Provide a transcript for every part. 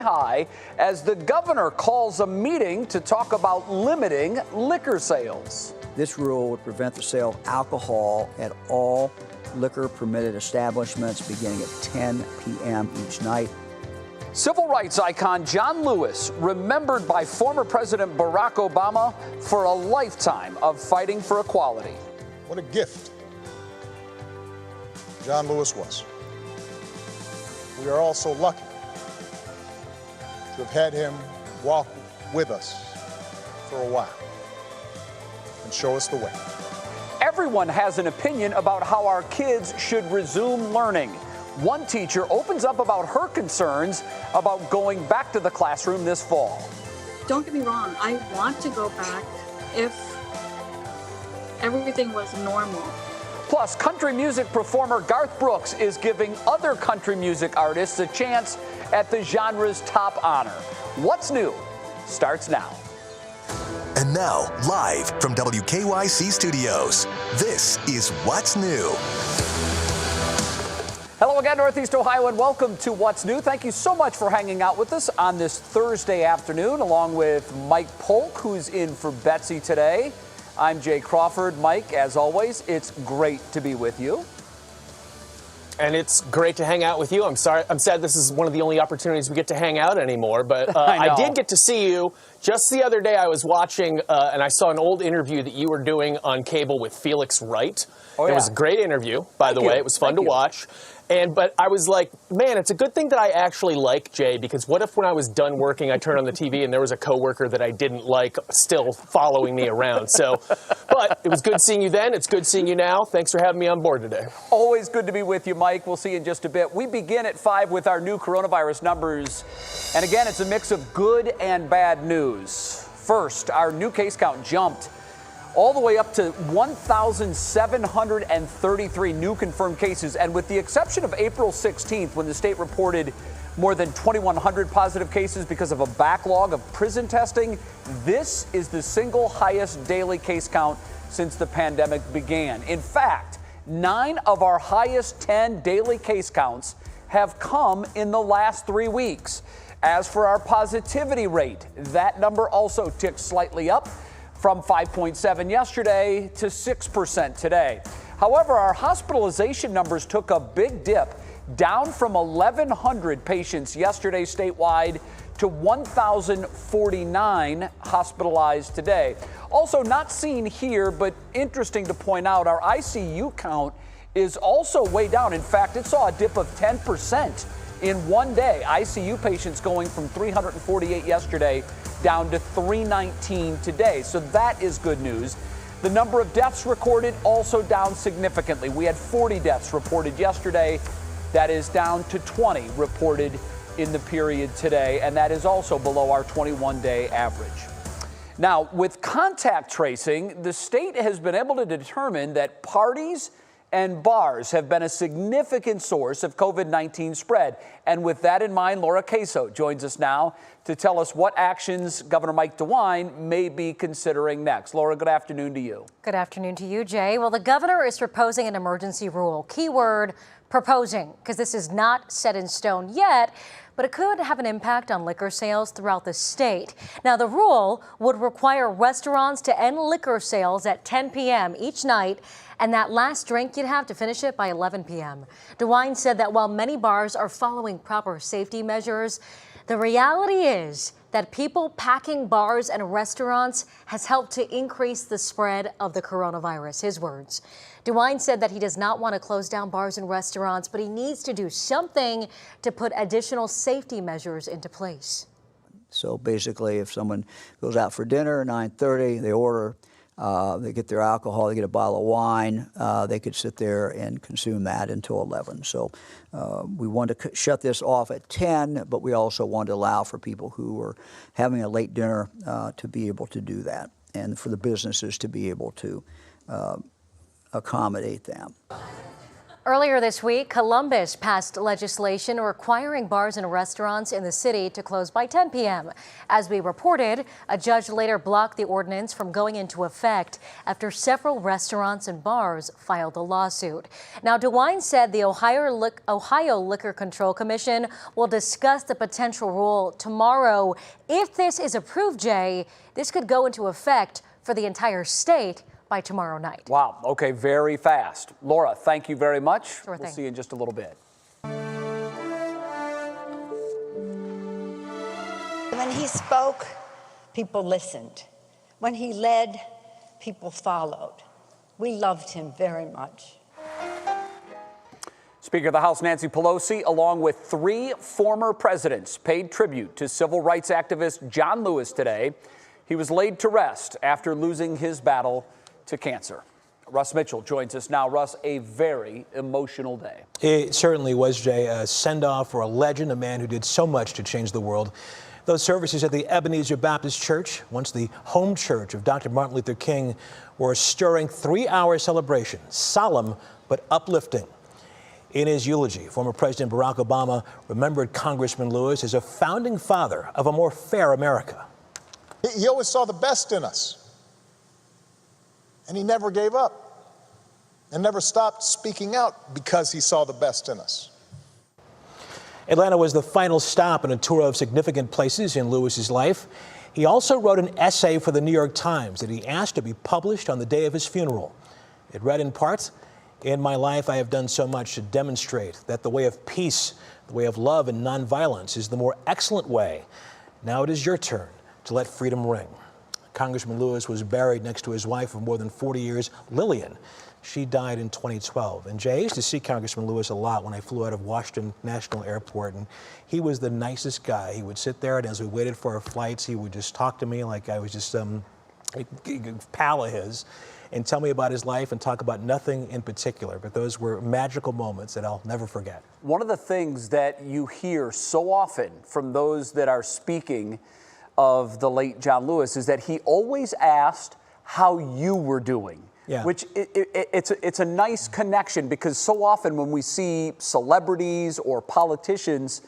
High as the governor calls a meeting to talk about limiting liquor sales. This rule would prevent the sale of alcohol at all liquor permitted establishments beginning at 10 p.m. each night. Civil rights icon John Lewis, remembered by former President Barack Obama for a lifetime of fighting for equality. What a gift John Lewis was. We are all so lucky to have had him walk with us for a while and show us the way. Everyone has an opinion about how our kids should resume learning. One teacher opens up about her concerns about going back to the classroom this fall. Don't get me wrong, I want to go back if everything was normal. Plus, country music performer Garth Brooks is giving other country music artists a chance at the genre's top honor. What's new starts now. And now, live from WKYC Studios, this is What's New. Hello again, Northeast Ohio, and welcome to What's New. Thank you so much for hanging out with us on this Thursday afternoon, along with Mike Polk, who's in for Betsy today. I'm Jay Crawford. Mike, as always, it's great to be with you. And it's great to hang out with you. I'm sad this is one of the only opportunities we get to hang out anymore, but I did get to see you. Just the other day I was watching and I saw an old interview that you were doing on cable with Felix Wright. Oh, yeah. It was a great interview, by the way. It was fun to watch. But I was like, man, it's a good thing that I actually like Jay, because what if when I was done working, I turned on the TV and there was a coworker that I didn't like still following me around. But it was good seeing you then. It's good seeing you now. Thanks for having me on board today. Always good to be with you, Mike. We'll see you in just a bit. We begin at 5 with our new coronavirus numbers. And again, it's a mix of good and bad news. First, our new case count jumped all the way up to 1,733 new confirmed cases. And with the exception of April 16th, when the state reported more than 2,100 positive cases because of a backlog of prison testing, this is the single highest daily case count since the pandemic began. In fact, 9 of our highest 10 daily case counts have come in the last 3 weeks. As for our positivity rate, that number also ticked slightly up from 5.7 yesterday to 6% today. However, our hospitalization numbers took a big dip, down from 1,100 patients yesterday statewide to 1,049 hospitalized today. Also not seen here, but interesting to point out, our ICU count is also way down. In fact, it saw a dip of 10% in one day. ICU patients going from 348 yesterday down to 319 today. So that is good news. The number of deaths recorded also down significantly. We had 40 deaths reported yesterday. That is down to 20 reported in the period today, and that is also below our 21-day average. Now, with contact tracing, the state has been able to determine that parties and bars have been a significant source of COVID-19 spread. And with that in mind, Laura Queso joins us now to tell us what actions Governor Mike DeWine may be considering next. Laura, good afternoon to you. Good afternoon to you, Jay. Well, the governor is proposing an emergency rule. Keyword, proposing, because this is not set in stone yet, but it could have an impact on liquor sales throughout the state. Now, the rule would require restaurants to end liquor sales at 10 p.m. each night, and that last drink you'd have to finish it by 11 p.m. DeWine said that while many bars are following proper safety measures, the reality is that people packing bars and restaurants has helped to increase the spread of the coronavirus. His words. DeWine said that he does not want to close down bars and restaurants, but he needs to do something to put additional safety measures into place. So basically, if someone goes out for dinner at 9:30, they order, they get their alcohol, they get a bottle of wine, they could sit there and consume that until 11. So we want to shut this off at 10, but we also want to allow for people who are having a late dinner to be able to do that, and for the businesses to be able to accommodate them. Earlier this week, Columbus passed legislation requiring bars and restaurants in the city to close by 10 p.m. As we reported, a judge later blocked the ordinance from going into effect after several restaurants and bars filed a lawsuit. Now, DeWine said the Ohio Liquor Control Commission will discuss the potential rule tomorrow. If this is approved, Jay, this could go into effect for the entire state by tomorrow night. Wow. Okay, very fast. Laura, thank you very much. Sure thing. We'll see you in just a little bit. When he spoke, people listened. When he led, people followed. We loved him very much. Speaker of the House Nancy Pelosi, along with 3 former presidents, paid tribute to civil rights activist John Lewis today. He was laid to rest after losing his battle to cancer. Russ Mitchell joins us now. Russ, a very emotional day. It certainly was, Jay, a send-off for a legend, a man who did so much to change the world. Those services at the Ebenezer Baptist Church, once the home church of Dr. Martin Luther King, were a stirring 3-hour celebration, solemn but uplifting. In his eulogy, former President Barack Obama remembered Congressman Lewis as a founding father of a more fair America. He always saw the best in us. And he never gave up and never stopped speaking out because he saw the best in us. Atlanta was the final stop in a tour of significant places in Lewis's life. He also wrote an essay for the New York Times that he asked to be published on the day of his funeral. It read in part, "In my life, I have done so much to demonstrate that the way of peace, the way of love and nonviolence is the more excellent way. Now it is your turn to let freedom ring." Congressman Lewis was buried next to his wife of more than 40 years, Lillian. She died in 2012. And Jay, I used to see Congressman Lewis a lot when I flew out of Washington National Airport, and he was the nicest guy. He would sit there, and as we waited for our flights, he would just talk to me like I was just a pal of his, and tell me about his life and talk about nothing in particular. But those were magical moments that I'll never forget. One of the things that you hear so often from those that are speaking of the late John Lewis is that he always asked how you were doing. Yeah. Which it's a nice connection, because so often when we see celebrities or politicians,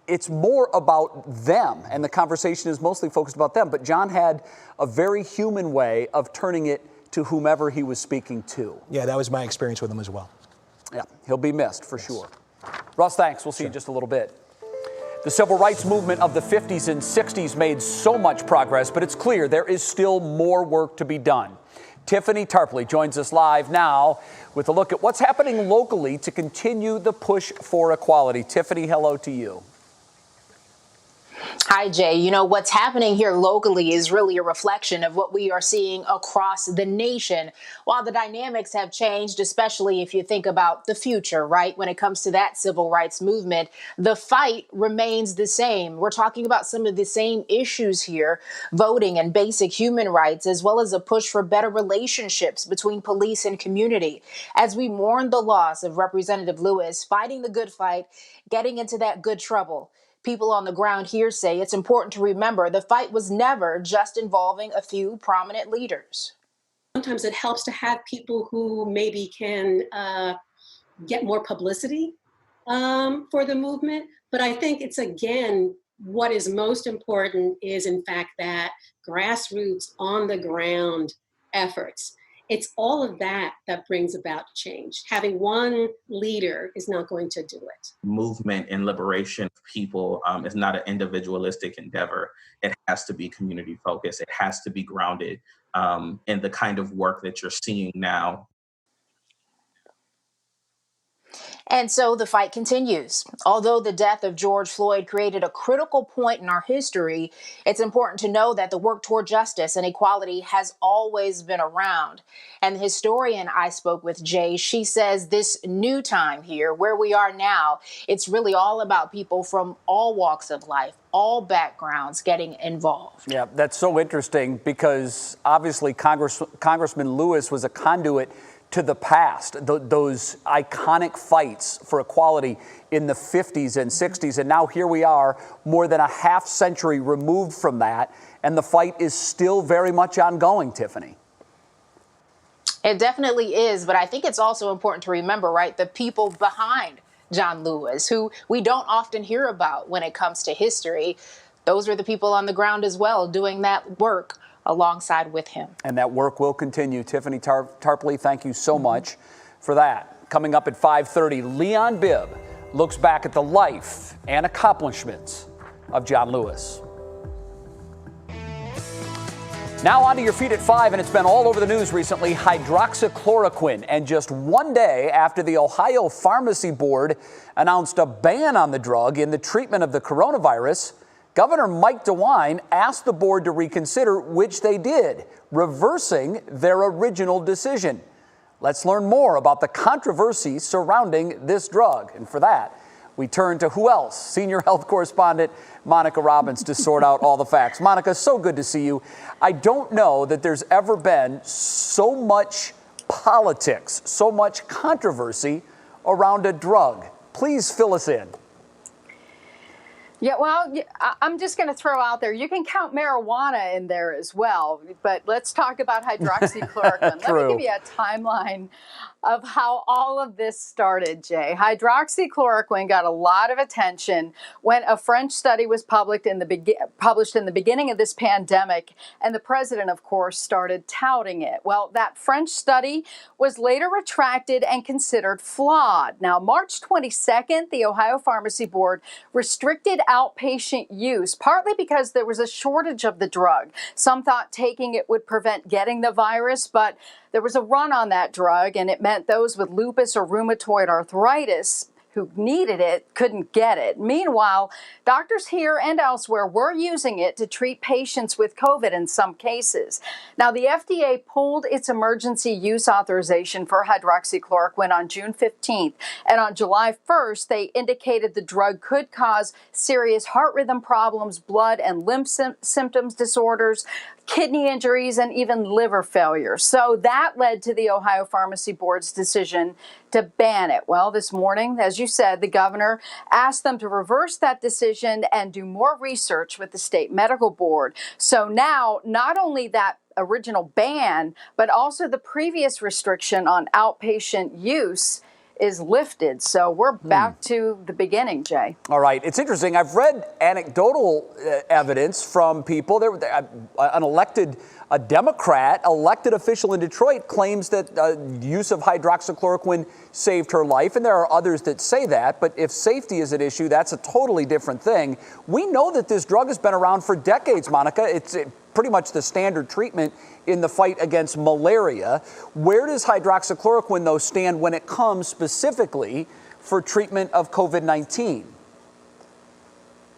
it's more about them, and the conversation is mostly focused about them. But John had a very human way of turning it to whomever he was speaking to. Yeah, that was my experience with him as well. Yeah, he'll be missed for sure. Russ, thanks. We'll see you in just a little bit. The civil rights movement of the 50s and 60s made so much progress, but it's clear there is still more work to be done. Tiffany Tarpley joins us live now with a look at what's happening locally to continue the push for equality. Tiffany, hello to you. Hi, Jay. You know, what's happening here locally is really a reflection of what we are seeing across the nation. While the dynamics have changed, especially if you think about the future, right? When it comes to that civil rights movement, the fight remains the same. We're talking about some of the same issues here, voting and basic human rights, as well as a push for better relationships between police and community. As we mourn the loss of Representative Lewis, fighting the good fight, getting into that good trouble. People on the ground here say it's important to remember the fight was never just involving a few prominent leaders. Sometimes it helps to have people who maybe can get more publicity for the movement. But I think it's, again, what is most important is, in fact, that grassroots, on the ground efforts. It's all of that that brings about change. Having one leader is not going to do it. Movement and liberation of people is not an individualistic endeavor. It has to be community focused. It has to be grounded in the kind of work that you're seeing now. And so the fight continues. Although the death of George Floyd created a critical point in our history, it's important to know that the work toward justice and equality has always been around. And the historian I spoke with, Jay, she says this new time here, where we are now, it's really all about people from all walks of life, all backgrounds getting involved. Yeah, that's so interesting, because obviously Congressman Lewis was a conduit to the past, those iconic fights for equality in the 50s and 60s. And now here we are, more than a half century removed from that, and the fight is still very much ongoing, Tiffany. It definitely is, but I think it's also important to remember, right, the people behind John Lewis, who we don't often hear about when it comes to history. Those are the people on the ground as well, doing that work alongside with him. And that work will continue. Tiffany Tarpley, thank you so much for that. Coming up at 5:30, Leon Bibb looks back at the life and accomplishments of John Lewis. Now on to your feet at 5, and it's been all over the news recently, hydroxychloroquine. And just one day after the Ohio Pharmacy Board announced a ban on the drug in the treatment of the coronavirus, Governor Mike DeWine asked the board to reconsider, which they did, reversing their original decision. Let's learn more about the controversy surrounding this drug. And for that, we turn to who else? Senior health correspondent Monica Robbins to sort out all the facts. Monica, so good to see you. I don't know that there's ever been so much politics, so much controversy around a drug. Please fill us in. Yeah, well, I'm just going to throw out there, you can count marijuana in there as well, but let's talk about hydroxychloroquine. Let me give you a timeline of how all of this started, Jay. Hydroxychloroquine got a lot of attention when a French study was published in the beginning of this pandemic, and the president, of course, started touting it. Well, that French study was later retracted and considered flawed. Now, March 22nd, the Ohio Pharmacy Board restricted outpatient use, partly because there was a shortage of the drug. Some thought taking it would prevent getting the virus, but there was a run on that drug, and it meant those with lupus or rheumatoid arthritis who needed it couldn't get it. Meanwhile, doctors here and elsewhere were using it to treat patients with COVID in some cases. Now, the FDA pulled its emergency use authorization for hydroxychloroquine on June 15th, and on July 1st, they indicated the drug could cause serious heart rhythm problems, blood and lymph symptoms disorders, kidney injuries, and even liver failure. So that led to the Ohio Pharmacy Board's decision to ban it. Well, this morning, as you said, the governor asked them to reverse that decision and do more research with the state medical board. So now, not only that original ban, but also the previous restriction on outpatient use is lifted. So we're back to the beginning, Jay. All right. It's interesting. I've read anecdotal evidence from people. A Democrat elected official in Detroit claims that use of hydroxychloroquine saved her life, and there are others that say that. But if safety is an issue, that's a totally different thing. We know that this drug has been around for decades, Monica. It's pretty much the standard treatment in the fight against malaria. Where does hydroxychloroquine, though, stand when it comes specifically for treatment of COVID-19?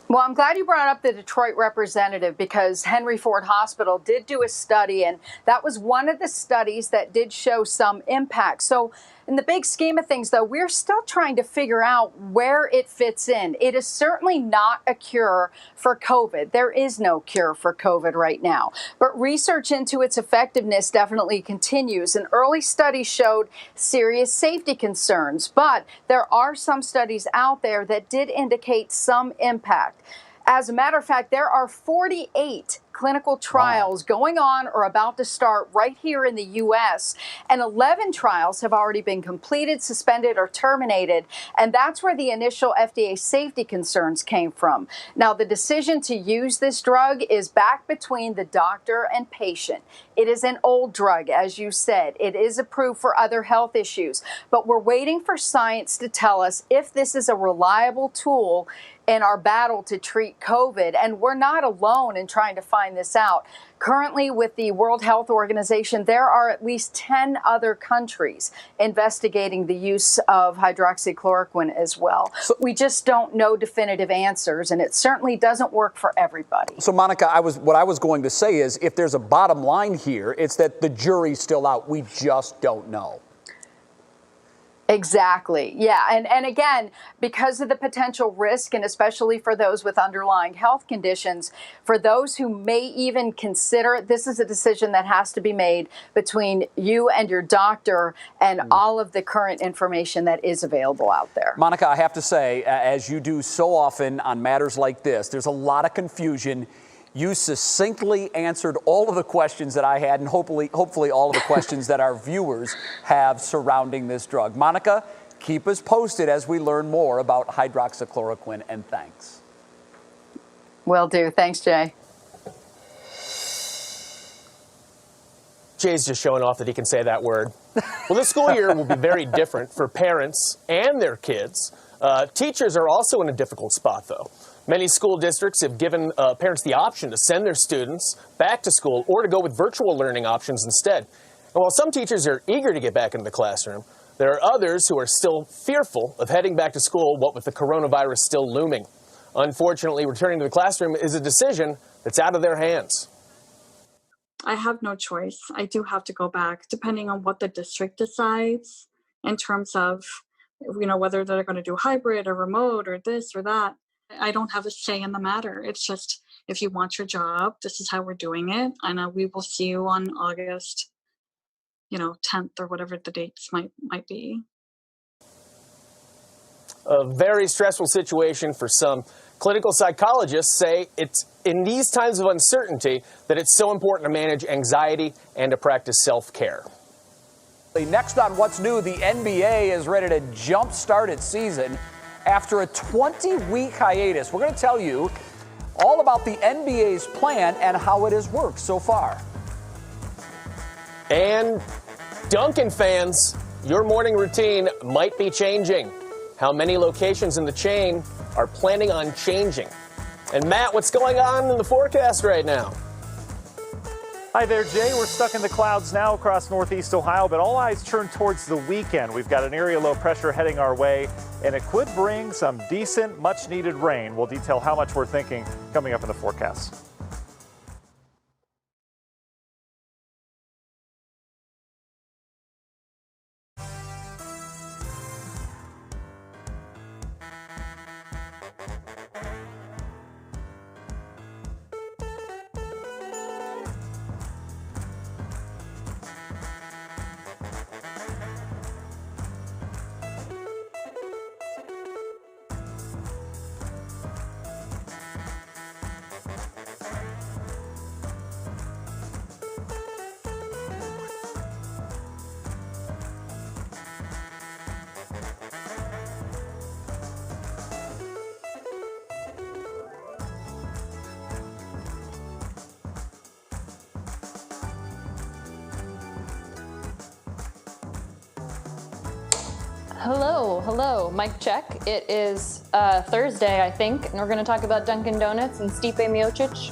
Well, I'm glad you brought up the Detroit representative, because Henry Ford Hospital did do a study, and that was one of the studies that did show some impact. So in the big scheme of things, though, we're still trying to figure out where it fits in. It is certainly not a cure for COVID. There is no cure for COVID right now. But research into its effectiveness definitely continues. An early study showed serious safety concerns, but there are some studies out there that did indicate some impact. As a matter of fact, there are 48 clinical trials going on or about to start right here in the U.S., and 11 trials have already been completed, suspended, or terminated, and that's where the initial FDA safety concerns came from. Now, the decision to use this drug is back between the doctor and patient. It is an old drug, as you said. It is approved for other health issues, but we're waiting for science to tell us if this is a reliable tool in our battle to treat COVID, and we're not alone in trying to find this out. Currently, with the World Health Organization, there are at least 10 other countries investigating the use of hydroxychloroquine as well. So we just don't know definitive answers, and it certainly doesn't work for everybody. So, Monica, what I was going to say is, if there's a bottom line here, it's that the jury's still out. We just don't know. Exactly. Yeah. And again, because of the potential risk, and especially for those with underlying health conditions, for those who may even consider it, this is a decision that has to be made between you and your doctor and all of the current information that is available out there. Monica, I have to say, as you do so often on matters like this, there's a lot of confusion You succinctly answered all of the questions that I had, and hopefully all of the questions that our viewers have surrounding this drug. Monica, keep us posted as we learn more about hydroxychloroquine, and thanks. Will do. Thanks, Jay. Jay's just showing off that he can say that word. Well, this school year will be very different for parents and their kids. Teachers are also in a difficult spot, though. Many school districts have given parents the option to send their students back to school or to go with virtual learning options instead. And while some teachers are eager to get back into the classroom, there are others who are still fearful of heading back to school, what with the coronavirus still looming. Unfortunately, returning to the classroom is a decision that's out of their hands. I have no choice. I do have to go back, depending on what the district decides in terms of, whether they're going to do hybrid or remote or this or that. I don't have a say in the matter. It's just, if you want your job, this is how we're doing it. And we will see you on August, 10th or whatever the dates might be. A very stressful situation for some. Clinical psychologists say it's in these times of uncertainty that it's so important to manage anxiety and to practice self-care. Next on What's New, the NBA is ready to jumpstart its season after a 20-week hiatus. We're going to tell you all about the NBA's plan and how it has worked so far. And Dunkin' fans, your morning routine might be changing. How many locations in the chain are planning on changing? And Matt, what's going on in the forecast right now? Hi there, Jay. We're stuck in the clouds now across northeast Ohio, but all eyes turn towards the weekend. We've got an area low pressure heading our way, and it could bring some decent, much-needed rain. We'll detail how much we're thinking coming up in the forecast. Hello, mic check. It is Thursday, I think, and we're going to talk about Dunkin' Donuts and Stipe Miocic.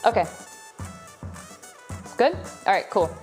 Okay. Good? All right, cool.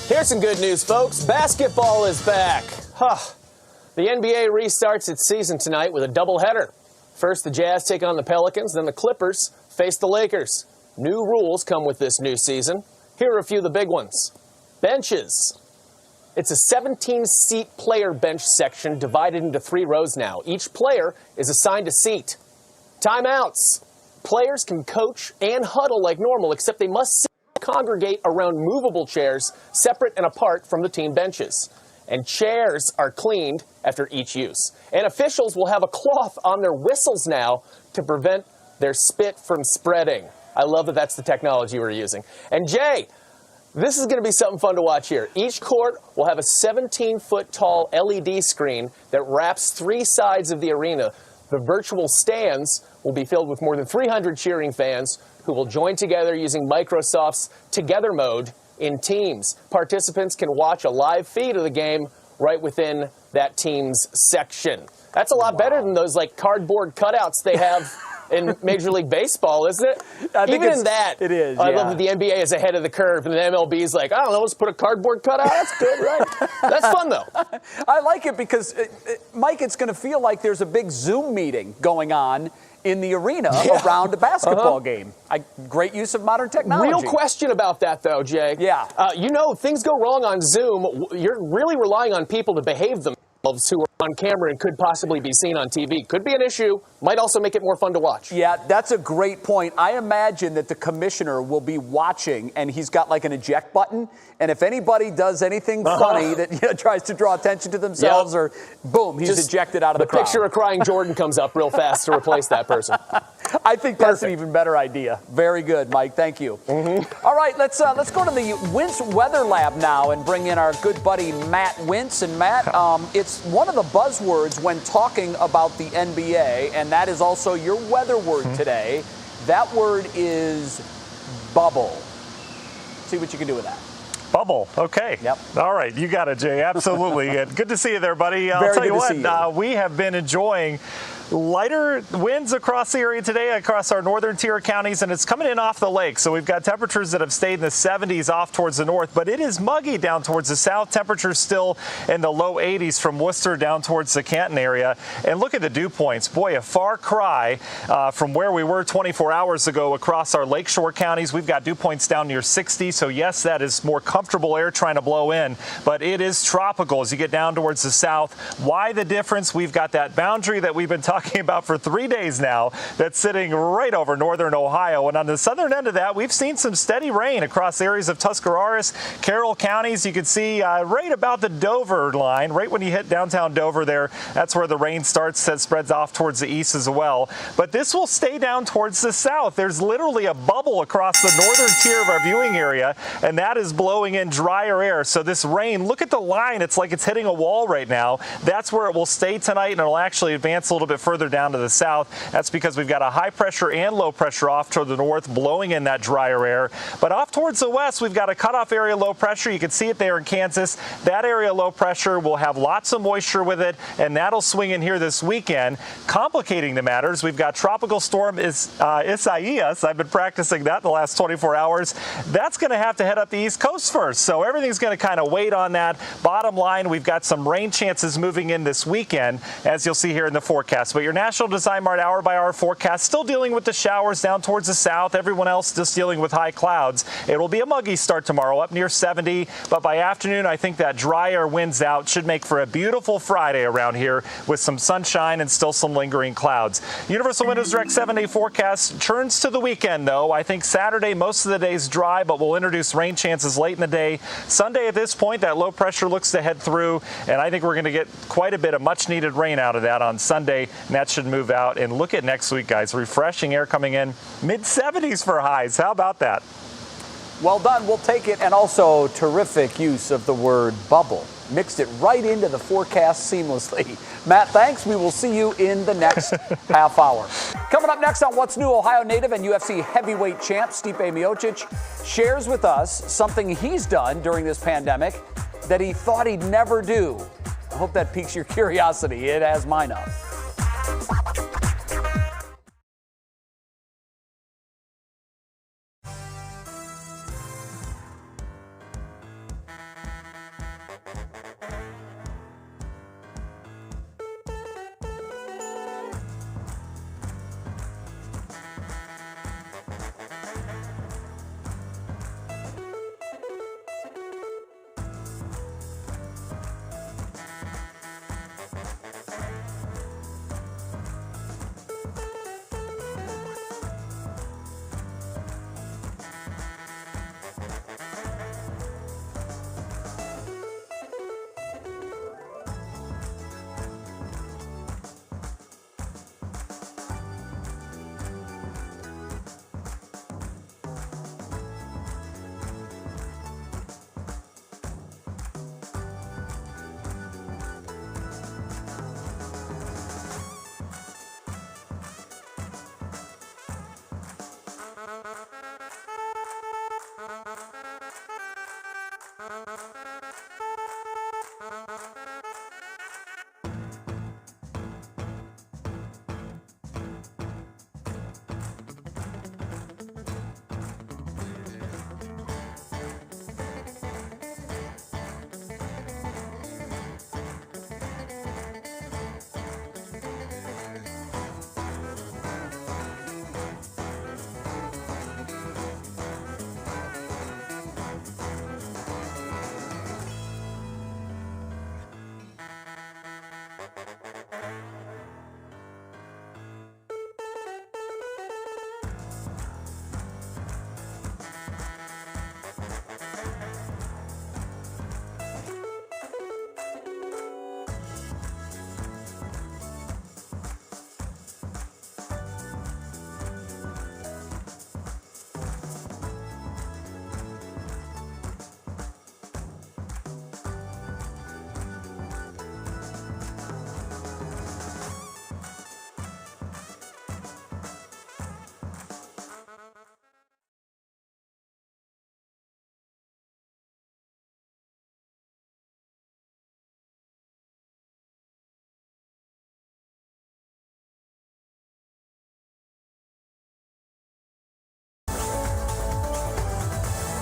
Here's some good news, folks. Basketball is back. The NBA restarts its season tonight with a doubleheader. First, the Jazz take on the Pelicans, then the Clippers face the Lakers. New rules come with this new season. Here are a few of the big ones. Benches. It's a 17-seat player bench section divided into 3 rows now. Each player is assigned a seat. Timeouts. Players can coach and huddle like normal, except they must congregate around movable chairs separate and apart from the team benches. And chairs are cleaned after each use. And officials will have a cloth on their whistles now to prevent their spit from spreading. I love that that's the technology we're using. And Jay, this is going to be something fun to watch here. Each court will have a 17-foot tall LED screen that wraps 3 sides of the arena. The virtual stands will be filled with more than 300 cheering fans who will join together using Microsoft's Together mode in teams. Participants can watch a live feed of the game right within that team's section. That's a lot better than those like cardboard cutouts they have in Major League Baseball, isn't it? Even in that, it is. I love that the NBA is ahead of the curve, and the MLB is like, I don't know, let's put a cardboard cutout. That's good, right? That's fun, though. I like it because, Mike, it's going to feel like there's a big Zoom meeting going on in the arena around a basketball game. Great use of modern technology. Real question about that, though, Jay. Yeah. You know, things go wrong on Zoom. You're really relying on people to behave themselves who are on camera and could possibly be seen on TV. Could be an issue. Might also make it more fun to watch. Yeah, that's a great point. I imagine that the commissioner will be watching, and he's got like an eject button. And if anybody does anything funny that tries to draw attention to themselves, or boom, he's ejected out of the crowd. The picture of crying Jordan comes up real fast to replace that person. I think that's an even better idea. Very good, Mike. Thank you. All right, let's go to the Wince Weather Lab now and bring in our good buddy Matt Wince. And Matt, it's one of the buzzwords when talking about the NBA, and that is also your weather word today. That word is bubble. See what you can do with that. Bubble. Okay. Yep. All right. You got it, Jay. Absolutely. Good to see you there, buddy. I'll tell you what, we have been enjoying lighter winds across the area today, across our northern tier counties, and it's coming in off the lake. So we've got temperatures that have stayed in the 70s off towards the north, but it is muggy down towards the south. Temperatures still in the low 80s from Worcester down towards the Canton area. And look at the dew points. Boy, a far cry from where we were 24 hours ago across our lakeshore counties. We've got dew points down near 60. So yes, that is more comfortable air trying to blow in, but it is tropical as you get down towards the south. Why the difference? We've got that boundary that we've been talking about for 3 days now that's sitting right over northern Ohio. And on the southern end of that, we've seen some steady rain across areas of Tuscarawas, Carroll counties. You can see right about the Dover line, right when you hit downtown Dover there, that's where the rain starts. That spreads off towards the east as well. But this will stay down towards the south. There's literally a bubble across the northern tier of our viewing area, and that is blowing in drier air. So this rain, look at the line. It's like it's hitting a wall right now. That's where it will stay tonight, and it'll actually advance a little bit further down to the south. That's because we've got a high pressure and low pressure off toward the north blowing in that drier air. But off towards the west, we've got a cutoff area low pressure. You can see it there in Kansas. That area low pressure will have lots of moisture with it, and that'll swing in here this weekend. Complicating the matters, we've got tropical storm Isaias. I've been practicing that the last 24 hours. That's going to have to head up the east coast first. So everything's going to kind of wait on that. Bottom line, we've got some rain chances moving in this weekend, as you'll see here in the forecast. But your National Design Mart hour-by-hour forecast still dealing with the showers down towards the south. Everyone else just dealing with high clouds. It will be a muggy start tomorrow, up near 70. But by afternoon, I think that drier winds out should make for a beautiful Friday around here with some sunshine and still some lingering clouds. Universal Windows Direct 7-day forecast turns to the weekend, though. I think Saturday, most of the day's dry, but we'll introduce rain chances late in the day. Sunday at this point, that low pressure looks to head through, and I think we're going to get quite a bit of much-needed rain out of that on Sunday, and that should move out. And look at next week, guys. Refreshing air coming in, mid-70s for highs. How about that? Well done. We'll take it. And also terrific use of the word bubble. Mixed it right into the forecast seamlessly. Matt, thanks. We will see you in the next half hour. Coming up next on What's New, Ohio native and UFC heavyweight champ Stipe Miocic shares with us something he's done during this pandemic that he thought he'd never do. I hope that piques your curiosity. It has mine up.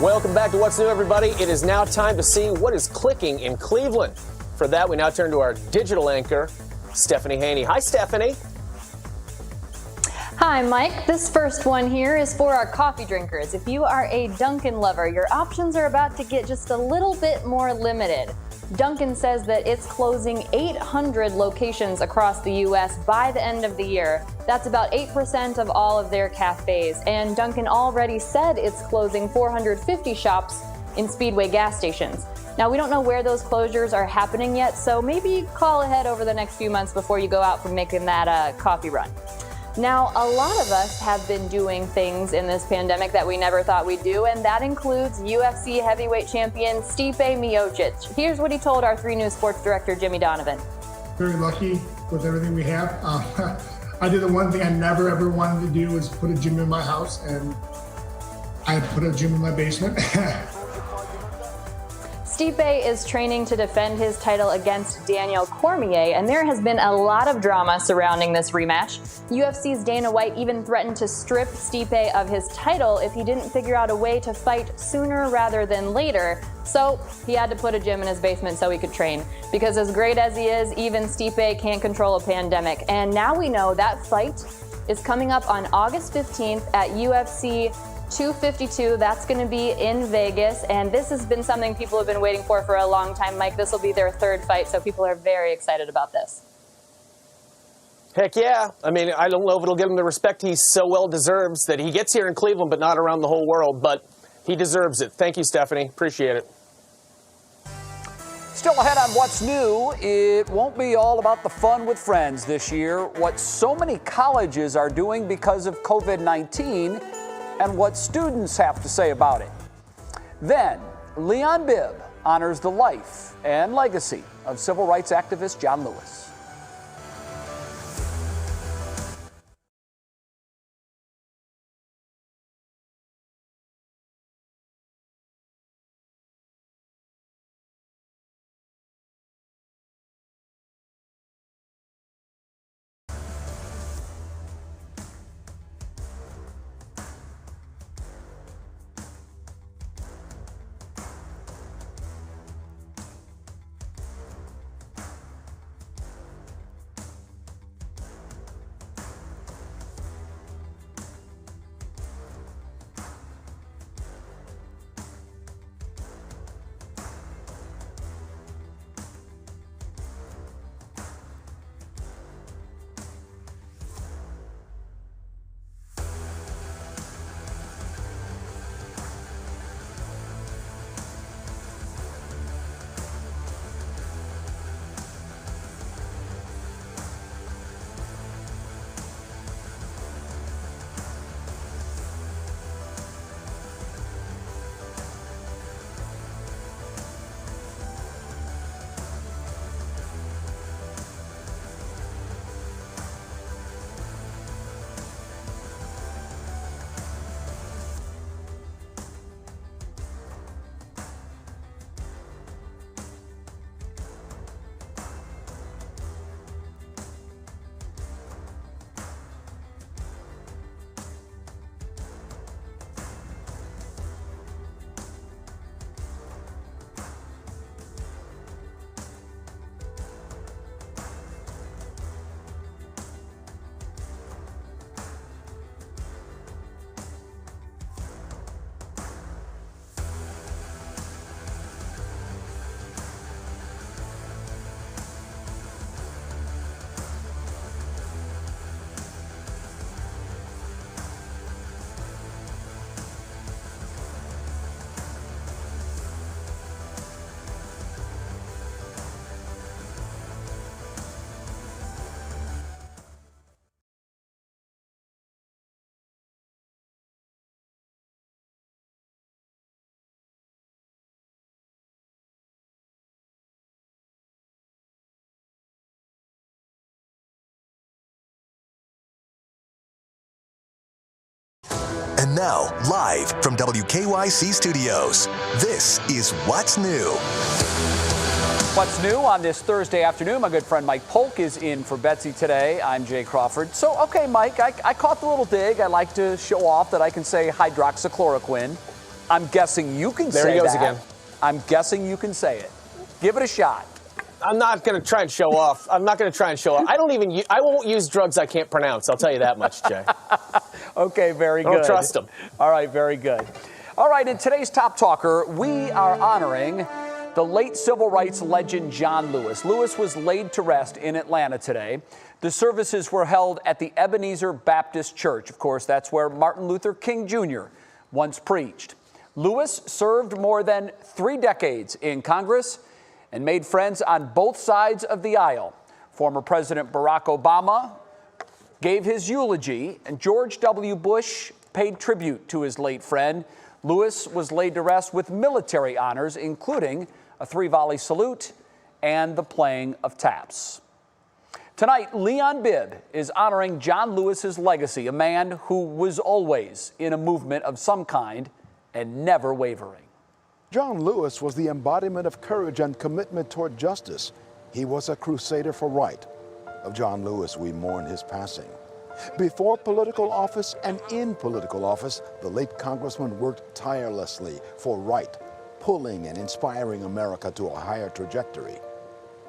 Welcome back to What's New, everybody. It is now time to see what is clicking in Cleveland. For that, we now turn to our digital anchor, Stephanie Haney. Hi, Stephanie. Hi, Mike. This first one here is for our coffee drinkers. If you are a Dunkin' lover, your options are about to get just a little bit more limited. Dunkin' says that it's closing 800 locations across the U.S. by the end of the year. That's about 8% of all of their cafes. And Dunkin' already said it's closing 450 shops in Speedway gas stations. Now, we don't know where those closures are happening yet, so maybe call ahead over the next few months before you go out for making that coffee run. Now, a lot of us have been doing things in this pandemic that we never thought we'd do, and that includes UFC heavyweight champion Stipe Miocic. Here's what he told our 3 News sports director, Jimmy Donovan. Very lucky with everything we have. I did the one thing I never ever wanted to do was put a gym in my house, and I put a gym in my basement. Stipe is training to defend his title against Daniel Cormier, and there has been a lot of drama surrounding this rematch. UFC's Dana White even threatened to strip Stipe of his title if he didn't figure out a way to fight sooner rather than later. So he had to put a gym in his basement so he could train. Because as great as he is, even Stipe can't control a pandemic. And now we know that fight is coming up on August 15th at UFC 252. That's going to be in Vegas, and this has been something people have been waiting for a long time. Mike, this will be their 3rd fight, so people are very excited about this. Heck yeah. I mean, I don't know if it'll give him the respect he so well deserves that he gets here in Cleveland, but not around the whole world, but he deserves it. Thank you, Stephanie. Appreciate it. Still ahead on What's New, it won't be all about the fun with friends this year. What so many colleges are doing because of COVID-19 and what students have to say about it. Then, Leon Bibb honors the life and legacy of civil rights activist John Lewis. And now, live from WKYC Studios, this is What's New. What's new on this Thursday afternoon? My good friend Mike Polk is in for Betsy today. I'm Jay Crawford. So, okay, Mike, I caught the little dig. I like to show off that I can say hydroxychloroquine. I'm guessing you can say that. There he goes again. I'm guessing you can say it. Give it a shot. I'm not going to try and show off. I won't use drugs I can't pronounce. I'll tell you that much, Jay. Okay, very good. Don't trust him. All right, very good. All right, in today's Top Talker, we are honoring the late civil rights legend John Lewis. Lewis was laid to rest in Atlanta today. The services were held at the Ebenezer Baptist Church. Of course, that's where Martin Luther King Jr. once preached. Lewis served more than 3 decades in Congress and made friends on both sides of the aisle. Former President Barack Obama gave his eulogy, and George W. Bush paid tribute to his late friend. Lewis was laid to rest with military honors, including a 3-volley salute and the playing of taps. Tonight, Leon Bibb is honoring John Lewis's legacy, a man who was always in a movement of some kind and never wavering. John Lewis was the embodiment of courage and commitment toward justice. He was a crusader for right. Of John Lewis, we mourn his passing. Before political office and in political office, the late congressman worked tirelessly for right, pulling and inspiring America to a higher trajectory.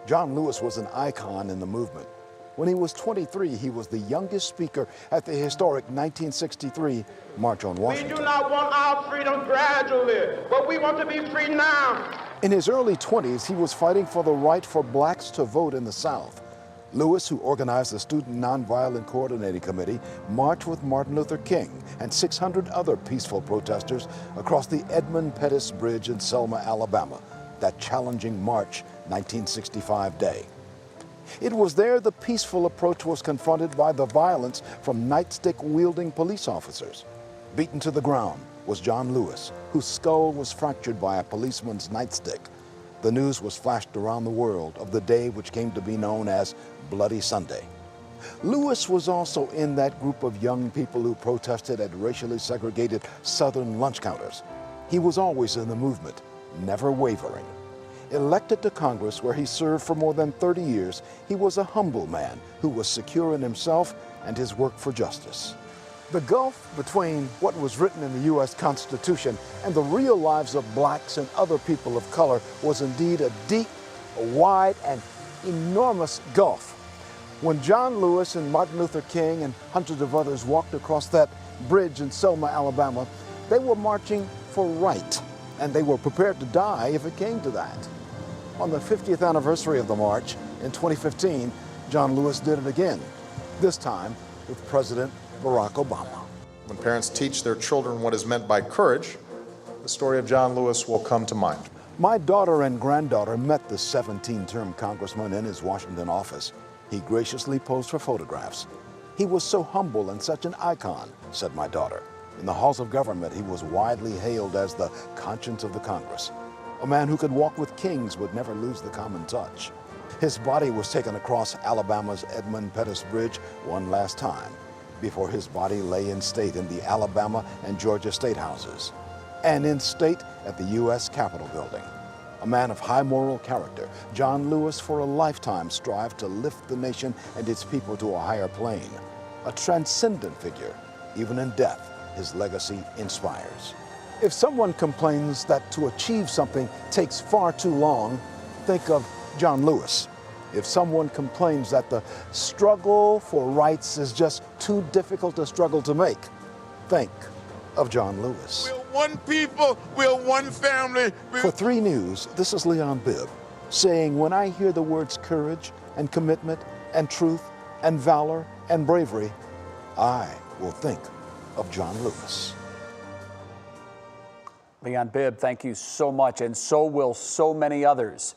John Lewis was an icon in the movement. When he was 23, he was the youngest speaker at the historic 1963 March on Washington. We do not want our freedom gradually, but we want to be free now. In his early 20s, he was fighting for the right for blacks to vote in the South. Lewis, who organized the Student Nonviolent Coordinating Committee, marched with Martin Luther King and 600 other peaceful protesters across the Edmund Pettus Bridge in Selma, Alabama, that challenging March 1965 day. It was there the peaceful approach was confronted by the violence from nightstick-wielding police officers. Beaten to the ground was John Lewis, whose skull was fractured by a policeman's nightstick. The news was flashed around the world of the day which came to be known as Bloody Sunday. Lewis was also in that group of young people who protested at racially segregated Southern lunch counters. He was always in the movement, never wavering. Elected to Congress, where he served for more than 30 years, he was a humble man who was secure in himself and his work for justice. The gulf between what was written in the U.S. Constitution and the real lives of blacks and other people of color was indeed a deep, a wide, and enormous gulf. When John Lewis and Martin Luther King and hundreds of others walked across that bridge in Selma, Alabama, they were marching for right, and they were prepared to die if it came to that. On the 50th anniversary of the march in 2015, John Lewis did it again, this time with President Barack Obama. When parents teach their children what is meant by courage, the story of John Lewis will come to mind. My daughter and granddaughter met the 17-term congressman in his Washington office. He graciously posed for photographs. He was so humble and such an icon, said my daughter. In the halls of government, he was widely hailed as the conscience of the Congress. A man who could walk with kings would never lose the common touch. His body was taken across Alabama's Edmund Pettus Bridge one last time before his body lay in state in the Alabama and Georgia State Houses and in state at the U.S. Capitol building. A man of high moral character, John Lewis for a lifetime strived to lift the nation and its people to a higher plane. A transcendent figure, even in death, his legacy inspires. If someone complains that to achieve something takes far too long, think of John Lewis. If someone complains that the struggle for rights is just too difficult a struggle to make, think of John Lewis. We're one people, we're one family. For 3 News, this is Leon Bibb saying, when I hear the words courage and commitment and truth and valor and bravery, I will think of John Lewis. Leon Bibb, thank you so much, and so will so many others.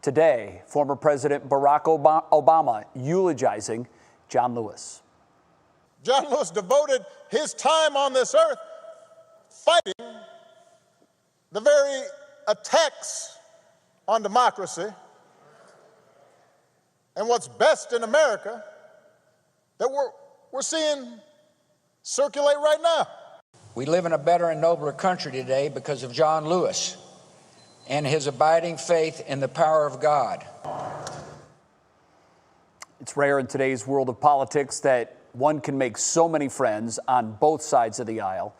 Today, former President Barack Obama eulogizing John Lewis. John Lewis devoted his time on this earth fighting the very attacks on democracy and what's best in America that we're seeing circulate right now. We live in a better and nobler country today because of John Lewis and his abiding faith in the power of God. It's rare in today's world of politics that one can make so many friends on both sides of the aisle.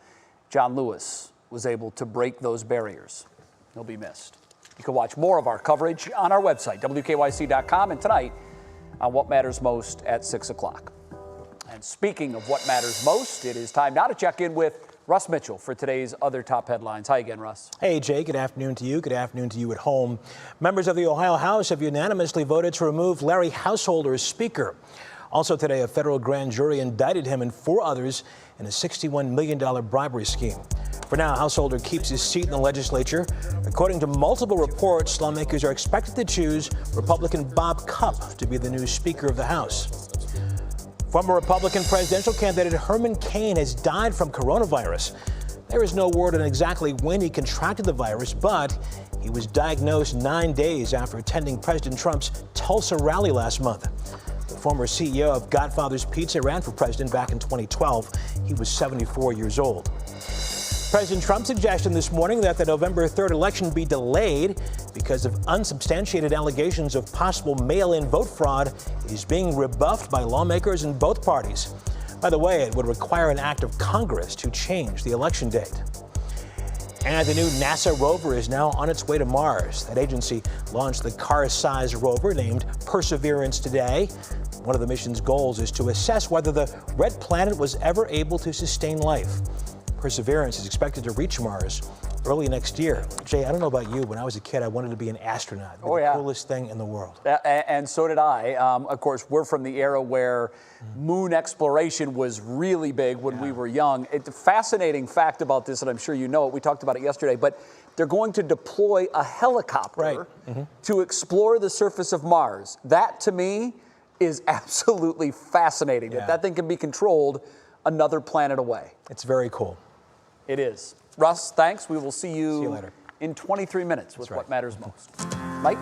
John Lewis was able to break those barriers. He'll be missed. You can watch more of our coverage on our website, WKYC.com, and tonight on What Matters Most at 6 o'clock. And speaking of what matters most, it is time now to check in with Russ Mitchell for today's other top headlines. Hi again, Russ. Hey, Jay. Good afternoon to you. Good afternoon to you at home. Members of the Ohio House have unanimously voted to remove Larry Householder as Speaker. Also today, a federal grand jury indicted him and 4 others in a $61 million bribery scheme. For now, Householder keeps his seat in the legislature. According to multiple reports, lawmakers are expected to choose Republican Bob Cupp to be the new Speaker of the House. Former Republican presidential candidate Herman Cain has died from coronavirus. There is no word on exactly when he contracted the virus, but he was diagnosed 9 days after attending President Trump's Tulsa rally last month. The former CEO of Godfather's Pizza ran for president back in 2012. He was 74 years old. President Trump's suggestion this morning that the November 3rd election be delayed because of unsubstantiated allegations of possible mail-in vote fraud is being rebuffed by lawmakers in both parties. By the way, it would require an act of Congress to change the election date. And the new NASA rover is now on its way to Mars. That agency launched the car-sized rover named Perseverance today. One of the mission's goals is to assess whether the red planet was ever able to sustain life. Perseverance is expected to reach Mars early next year. Jay, I don't know about you. When I was a kid, I wanted to be an astronaut. The coolest thing in the world. And so did I. Of course, we're from the era where moon exploration was really big when we were young. It's a fascinating fact about this, and I'm sure you know it. We talked about it yesterday, but they're going to deploy a helicopter to explore the surface of Mars. That, to me, is absolutely fascinating. That thing can be controlled another planet away. It's very cool. It is. Russ, thanks. We will see you later in 23 minutes with What Matters Most. Mike?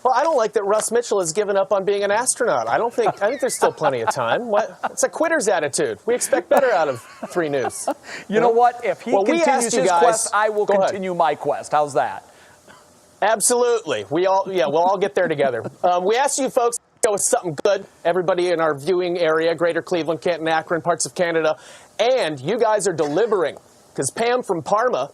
Well, I don't like that Russ Mitchell has given up on being an astronaut. I think there's still plenty of time. It's a quitter's attitude. We expect better out of 3 News. You know what? If he continues his quest, I will continue my quest. How's that? Absolutely. We'll all get there together. We asked you folks to go with something good. Everybody in our viewing area, Greater Cleveland, Canton, Akron, parts of Canada, and you guys are delivering. Because Pam from Parma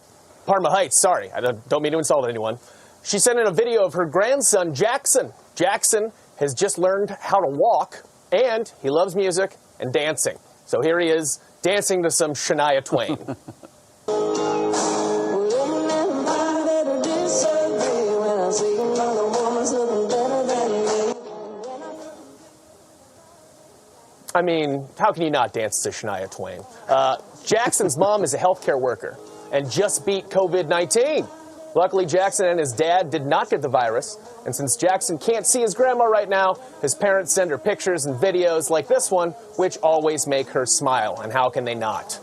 Heights, sorry, I don't mean to insult anyone. She sent in a video of her grandson, Jackson. Jackson has just learned how to walk, and he loves music and dancing. So here he is, dancing to some Shania Twain. I mean, how can you not dance to Shania Twain? Jackson's mom is a healthcare worker and just beat COVID-19. Luckily, Jackson and his dad did not get the virus. And since Jackson can't see his grandma right now, his parents send her pictures and videos like this one, which always make her smile. And how can they not?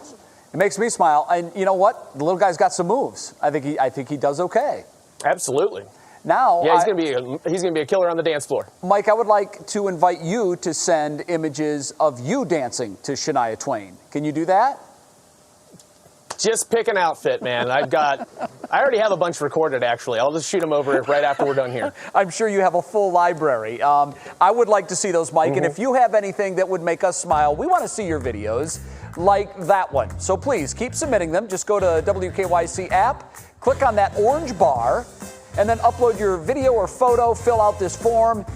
It makes me smile. And you know what? The little guy's got some moves. I think he does okay. Absolutely. Now, yeah, he's gonna be a killer on the dance floor. Mike, I would like to invite you to send images of you dancing to Shania Twain. Can you do that? Just pick an outfit, man. I already have a bunch recorded, actually. I'll just shoot them over right after we're done here. I'm sure you have a full library. I would like to see those, Mike. And if you have anything that would make us smile, we want to see your videos like that one. So please keep submitting them. Just go to WKYC app, click on that orange bar, and then upload your video or photo, fill out this form.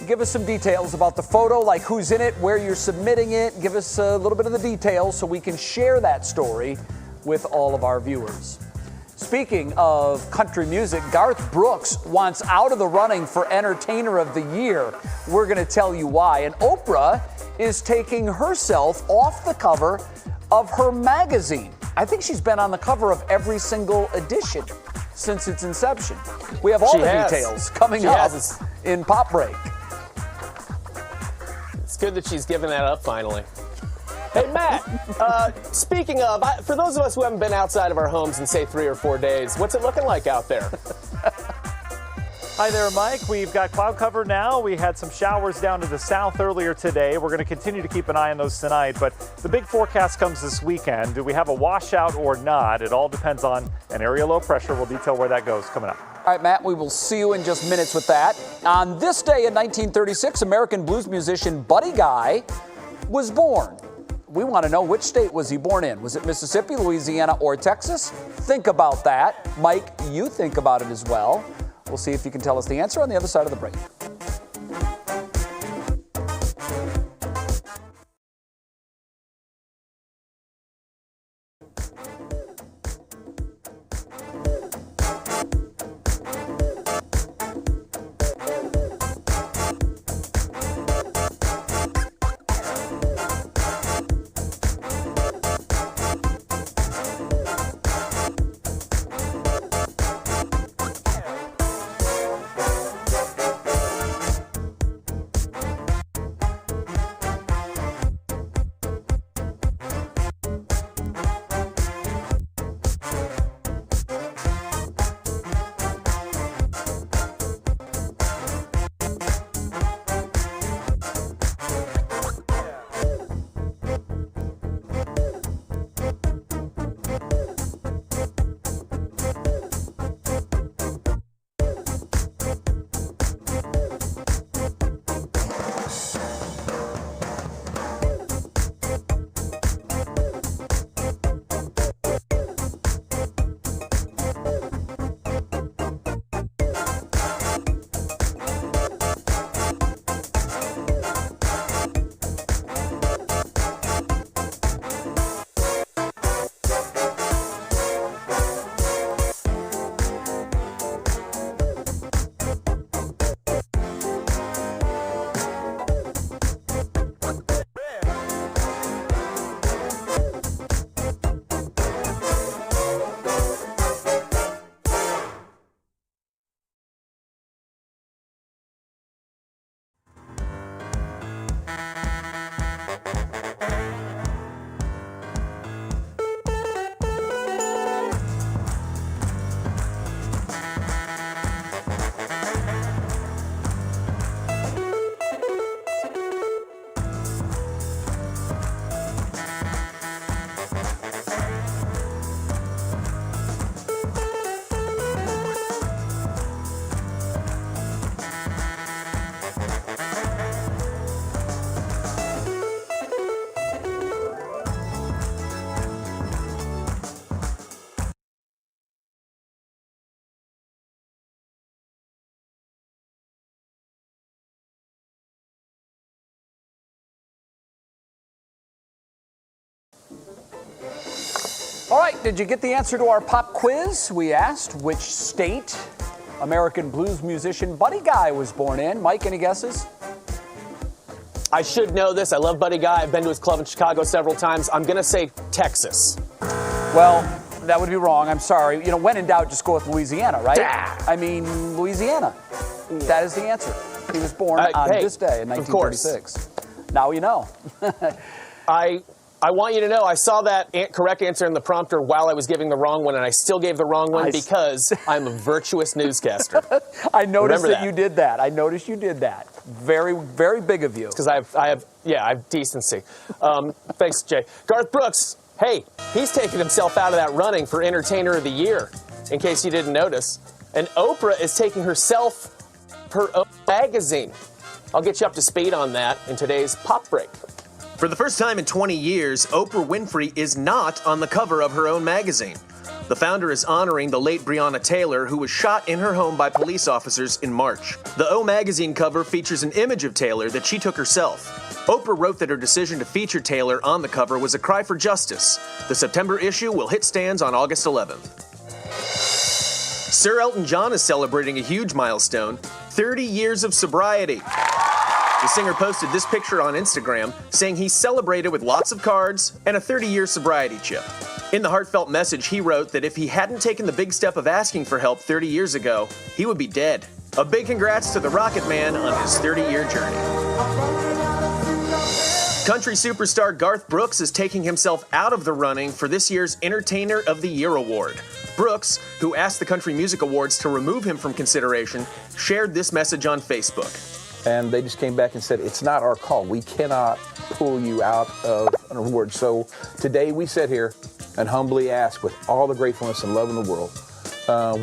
Give us some details about the photo, like who's in it, where you're submitting it. Give us a little bit of the details so we can share that story with all of our viewers. Speaking of country music, Garth Brooks wants out of the running for Entertainer of the Year. We're going to tell you why. And Oprah is taking herself off the cover of her magazine. I think she's been on the cover of every single edition since its inception. We have all the details coming up in Pop Break. It's good that she's given that up finally. Hey, Matt, speaking of, for those of us who haven't been outside of our homes in, say, 3 or 4 days, what's it looking like out there? Hi there, Mike. We've got cloud cover now. We had some showers down to the south earlier today. We're going to continue to keep an eye on those tonight, but the big forecast comes this weekend. Do we have a washout or not? It all depends on an area low pressure. We'll detail where that goes coming up. All right, Matt, we will see you in just minutes with that. On this day in 1936, American blues musician Buddy Guy was born. we want to know, which state was he born in? Was it Mississippi, Louisiana, or Texas? Think about that. Mike, you think about it as well. We'll see if you can tell us the answer on the other side of the break. All right, did you get the answer to our pop quiz? We asked which state American blues musician Buddy Guy was born in. Mike, any guesses? I should know this. I love Buddy Guy. I've been to his club in Chicago several times. I'm going to say Texas. Well, that would be wrong. I'm sorry. You know, when in doubt, just go with Louisiana, right? I mean, Louisiana. That is the answer. He was born on this day in 1936. Now you know. I want you to know, I saw that correct answer in the prompter while I was giving the wrong one, and I still gave the wrong one because I'm a virtuous newscaster. I noticed that you did that. I noticed you did that. Very, very big of you. Because I have decency. Thanks, Jay. Garth Brooks, hey, he's taken himself out of that running for Entertainer of the Year, in case you didn't notice. And Oprah is taking herself her own magazine. I'll get you up to speed on that in today's Pop Break. For the first time in 20 years, Oprah Winfrey is not on the cover of her own magazine. The founder is honoring the late Breonna Taylor, who was shot in her home by police officers in March. The O magazine cover features an image of Taylor that she took herself. Oprah wrote that her decision to feature Taylor on the cover was a cry for justice. The September issue will hit stands on August 11th. Sir Elton John is celebrating a huge milestone, 30 years of sobriety. The singer posted this picture on Instagram, saying he celebrated with lots of cards and a 30-year sobriety chip. In the heartfelt message, he wrote that if he hadn't taken the big step of asking for help 30 years ago, he would be dead. A big congrats to the Rocket Man on his 30-year journey. Country superstar Garth Brooks is taking himself out of the running for this year's Entertainer of the Year award. Brooks, who asked the Country Music Awards to remove him from consideration, shared this message on Facebook. And they just came back and said, it's not our call. We cannot pull you out of an award. So today we sit here and humbly ask, with all the gratefulness and love in the world,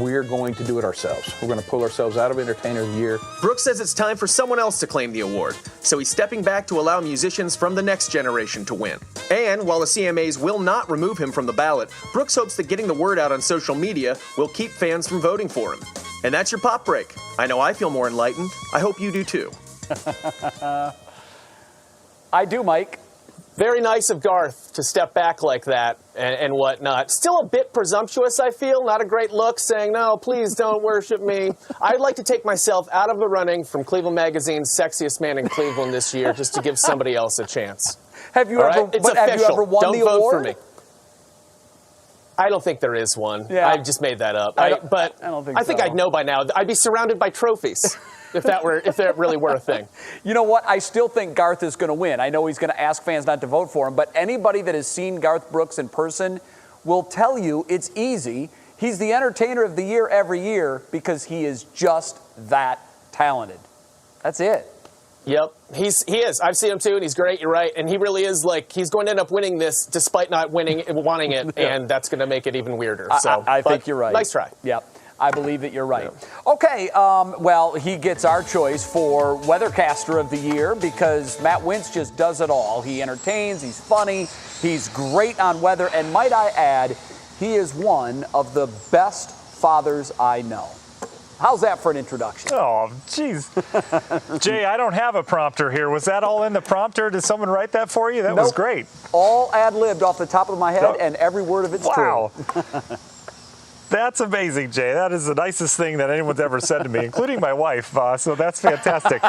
we're going to do it ourselves. We're going to pull ourselves out of Entertainer of the Year. Brooks says it's time for someone else to claim the award, so he's stepping back to allow musicians from the next generation to win. And while the CMAs will not remove him from the ballot, Brooks hopes that getting the word out on social media will keep fans from voting for him. And that's your pop break. I know I feel more enlightened. I hope you do too. I do, Mike. Very nice of Garth to step back like that and whatnot. Still a bit presumptuous, I feel. Not a great look, saying, no, please don't worship me. I'd like to take myself out of the running from Cleveland Magazine's Sexiest Man in Cleveland this year just to give somebody else a chance. Have you ever won Don't the vote award? for me. I don't think there is one. Yeah. I just made that up. I don't think I think so. I'd know by now. I'd be surrounded by trophies if that really were a thing. You know what? I still think Garth is going to win. I know he's going to ask fans not to vote for him, but anybody that has seen Garth Brooks in person will tell you it's easy. He's the entertainer of the year every year because he is just that talented. That's it. Yep, he is. I've seen him too, and he's great. You're right, and he really is he's going to end up winning this despite not wanting it, and that's going to make it even weirder. So I think you're right. Nice try. Yep. I believe that you're right. Yeah. Okay, well, he gets our choice for Weathercaster of the Year because Matt Wentz just does it all. He entertains, he's funny, he's great on weather, and might I add, he is one of the best fathers I know. How's that for an introduction? Oh, jeez. Jay, I don't have a prompter here. Was that all in the prompter? Did someone write that for you? That was great. All ad-libbed off the top of my head, and every word of it's true. That's amazing, Jay. That is the nicest thing that anyone's ever said to me, including my wife. So that's fantastic.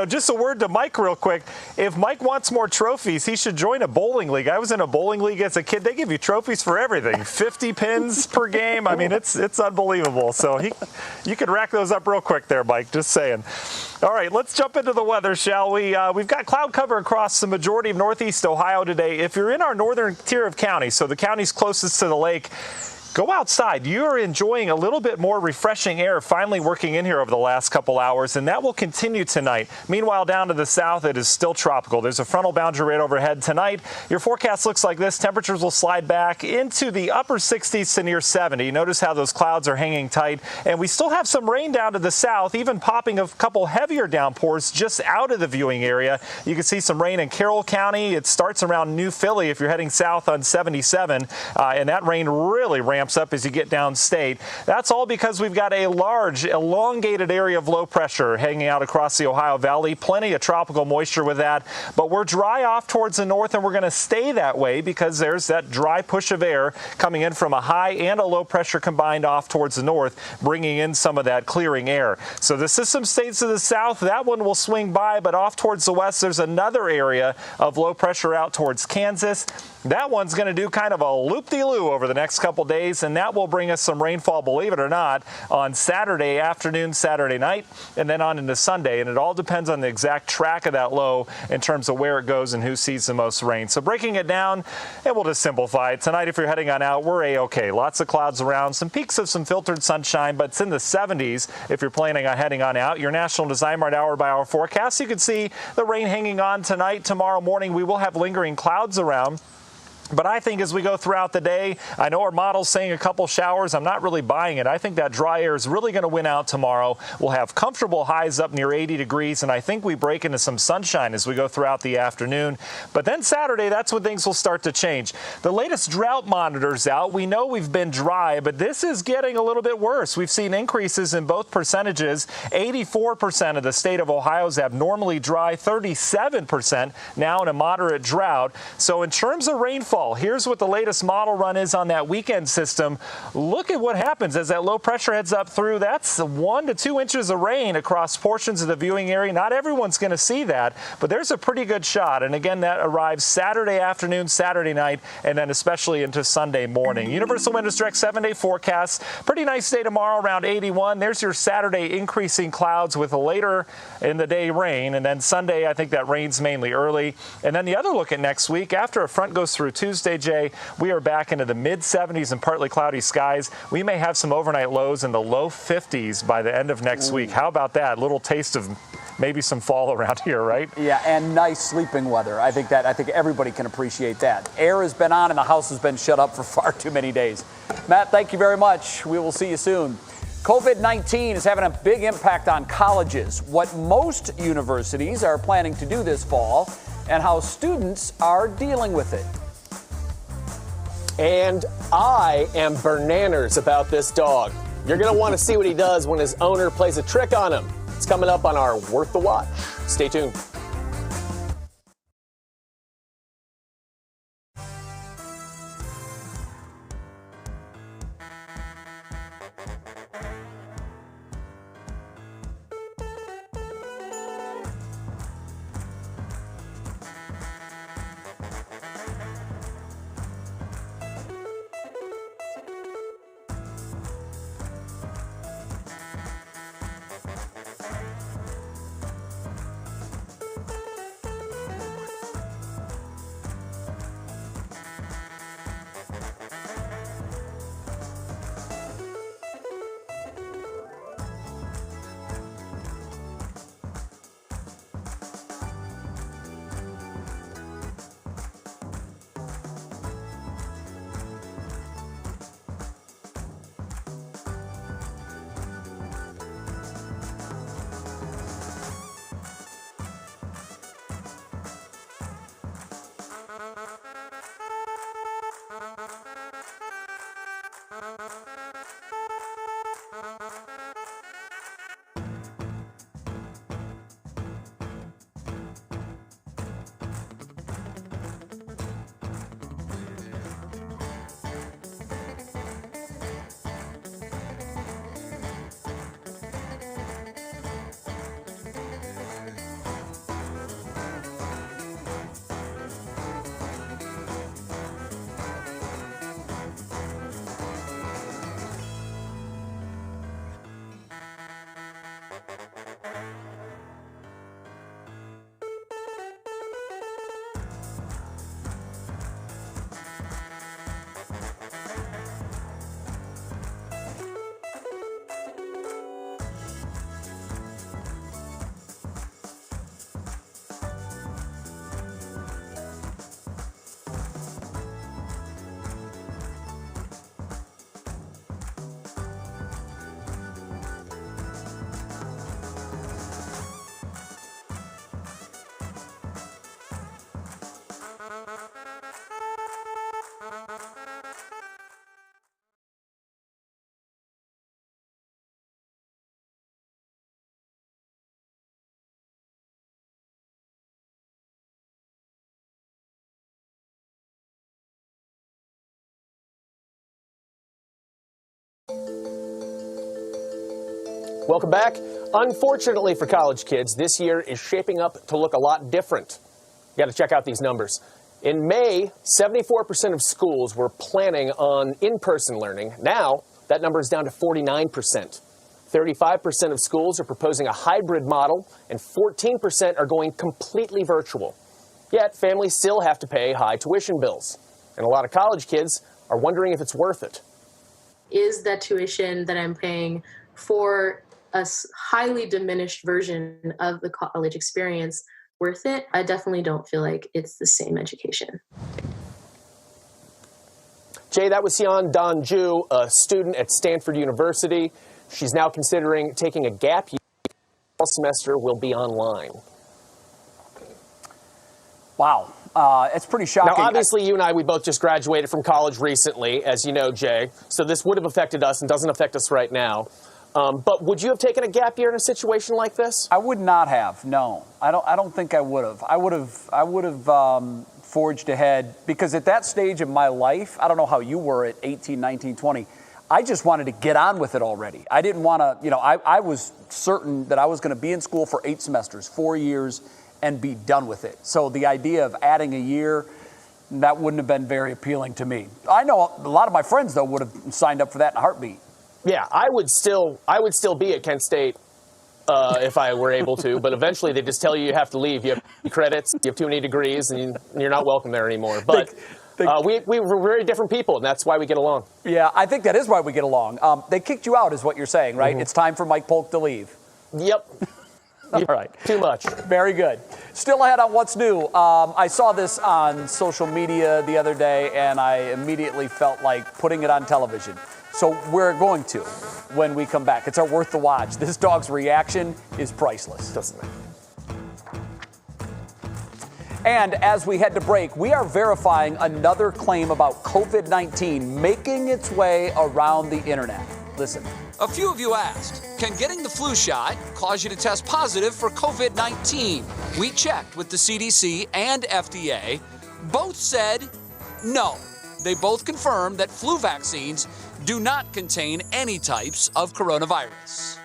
Just a word to Mike real quick. If Mike wants more trophies, he should join a bowling league. I was in a bowling league as a kid. They give you trophies for everything. 50 pins per game. I mean, it's unbelievable. So you could rack those up real quick there, Mike. Just saying. All right, let's jump into the weather, shall we? We've got cloud cover across the majority of northeast Ohio today. If you're in our northern tier of counties, so the counties closest to the lake, go outside. You're enjoying a little bit more refreshing air finally working in here over the last couple hours, and that will continue tonight. Meanwhile, down to the south, it is still tropical. There's a frontal boundary right overhead tonight. Your forecast looks like this. Temperatures will slide back into the upper 60s to near 70. Notice how those clouds are hanging tight, and we still have some rain down to the south, even popping a couple heavier downpours just out of the viewing area. You can see some rain in Carroll County. It starts around New Philly if you're heading south on 77, and that rain really ramps up as you get downstate. That's all because we've got a large, elongated area of low pressure hanging out across the Ohio Valley. Plenty of tropical moisture with that, but we're dry off towards the north, and we're going to stay that way because there's that dry push of air coming in from a high and a low pressure combined off towards the north, bringing in some of that clearing air. So the system stays to the south. That one will swing by, but off towards the west, there's another area of low pressure out towards Kansas. That one's going to do kind of a loop-de-loo over the next couple days, and that will bring us some rainfall, believe it or not, on Saturday afternoon, Saturday night, and then on into Sunday. And it all depends on the exact track of that low in terms of where it goes and who sees the most rain. So breaking it down, and we'll just simplify it. Tonight, if you're heading on out, we're A-OK. Lots of clouds around, some peaks of some filtered sunshine, but it's in the 70s if you're planning on heading on out. Your National Design Mart hour-by-hour forecast, you can see the rain hanging on tonight. Tomorrow morning, we will have lingering clouds around. But I think as we go throughout the day, I know our model's saying a couple showers. I'm not really buying it. I think that dry air is really going to win out tomorrow. We'll have comfortable highs up near 80 degrees, and I think we break into some sunshine as we go throughout the afternoon. But then Saturday, that's when things will start to change. The latest drought monitor's out. We know we've been dry, but this is getting a little bit worse. We've seen increases in both percentages. 84% of the state of Ohio is abnormally dry, 37% now in a moderate drought. So in terms of rainfall, here's what the latest model run is on that weekend system. Look at what happens as that low pressure heads up through. That's 1 to 2 inches of rain across portions of the viewing area. Not everyone's going to see that, but there's a pretty good shot. And again, that arrives Saturday afternoon, Saturday night, and then especially into Sunday morning. Universal Windows Direct 7-day forecast. Pretty nice day tomorrow, around 81. There's your Saturday increasing clouds with a later in the day rain. And then Sunday, I think that rain's mainly early. And then the other look at next week, after a front goes through Tuesday, Jay, we are back into the mid-70s and partly cloudy skies. We may have some overnight lows in the low 50s by the end of next week. How about that? Little taste of maybe some fall around here, right? Yeah, and nice sleeping weather. I think everybody can appreciate that. Air has been on and the house has been shut up for far too many days. Matt, thank you very much. We will see you soon. COVID-19 is having a big impact on colleges. What most universities are planning to do this fall and how students are dealing with it. And I am bananas about this dog. You're going to want to see what he does when his owner plays a trick on him. It's coming up on our Worth the Watch. Stay tuned. Welcome back. Unfortunately for college kids, this year is shaping up to look a lot different. You got to check out these numbers. In May, 74% of schools were planning on in-person learning. Now, that number is down to 49%. 35% of schools are proposing a hybrid model, and 14% are going completely virtual. Yet, families still have to pay high tuition bills. And a lot of college kids are wondering if it's worth it. Is that tuition that I'm paying for a highly diminished version of the college experience worth it? I definitely don't feel like it's the same education. Jay, that was Sion Donju, a student at Stanford University. She's now considering taking a gap year. All semester will be online. Wow. It's pretty shocking. Now, obviously, you and I, we both just graduated from college recently, as you know, Jay. So this would have affected us and doesn't affect us right now. But would you have taken a gap year in a situation like this? I would not have. No, I don't think I would have. I would have forged ahead, because at that stage of my life, I don't know how you were at 18, 19, 20. I just wanted to get on with it already. I didn't want to, I was certain that I was going to be in school for 8 semesters, 4 years, and be done with it. So the idea of adding a year, that wouldn't have been very appealing to me. I know a lot of my friends, though, would have signed up for that in a heartbeat. Yeah, I would still be at Kent State if I were able to, but eventually they just tell you have to leave. You have credits, you have too many degrees, and you're not welcome there anymore. But we were very different people, and that's why we get along. Yeah, I think that is why we get along. They kicked you out, is what you're saying, right? Mm-hmm. It's time for Mike Polk to leave. Yep. All right. Too much. Very good. Still ahead on What's New. I saw this on social media the other day, and I immediately felt like putting it on television. So we're going to when we come back. It's our Worth the Watch. This dog's reaction is priceless. Doesn't it? And as we head to break, we are verifying another claim about COVID-19 making its way around the internet. Listen. A few of you asked, can getting the flu shot cause you to test positive for COVID-19? We checked with the CDC and FDA. Both said no. They both confirmed that flu vaccines do not contain any types of coronavirus.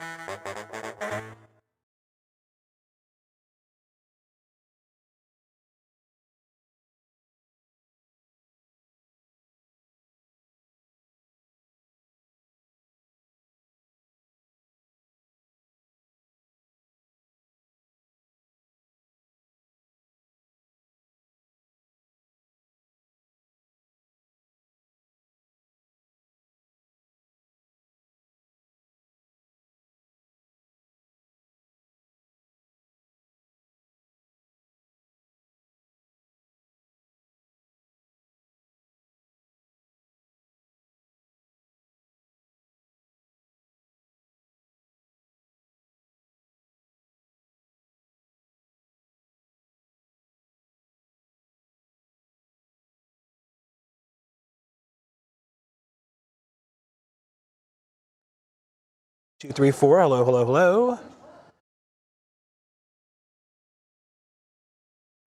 Two, three, four. Hello, hello, hello.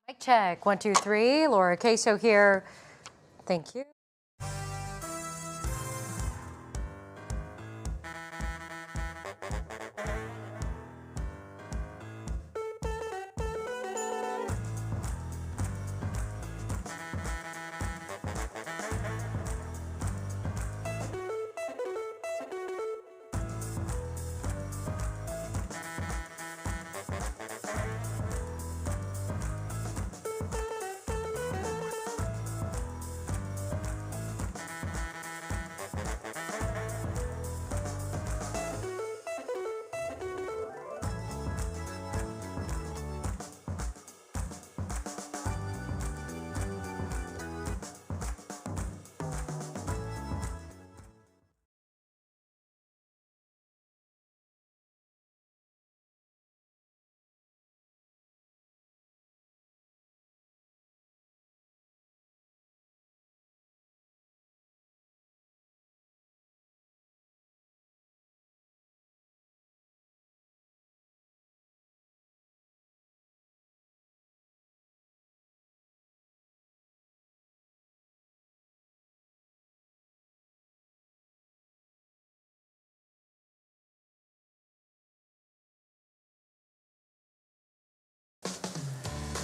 Mic check. 1, 2, 3. Laura Queso here. Thank you.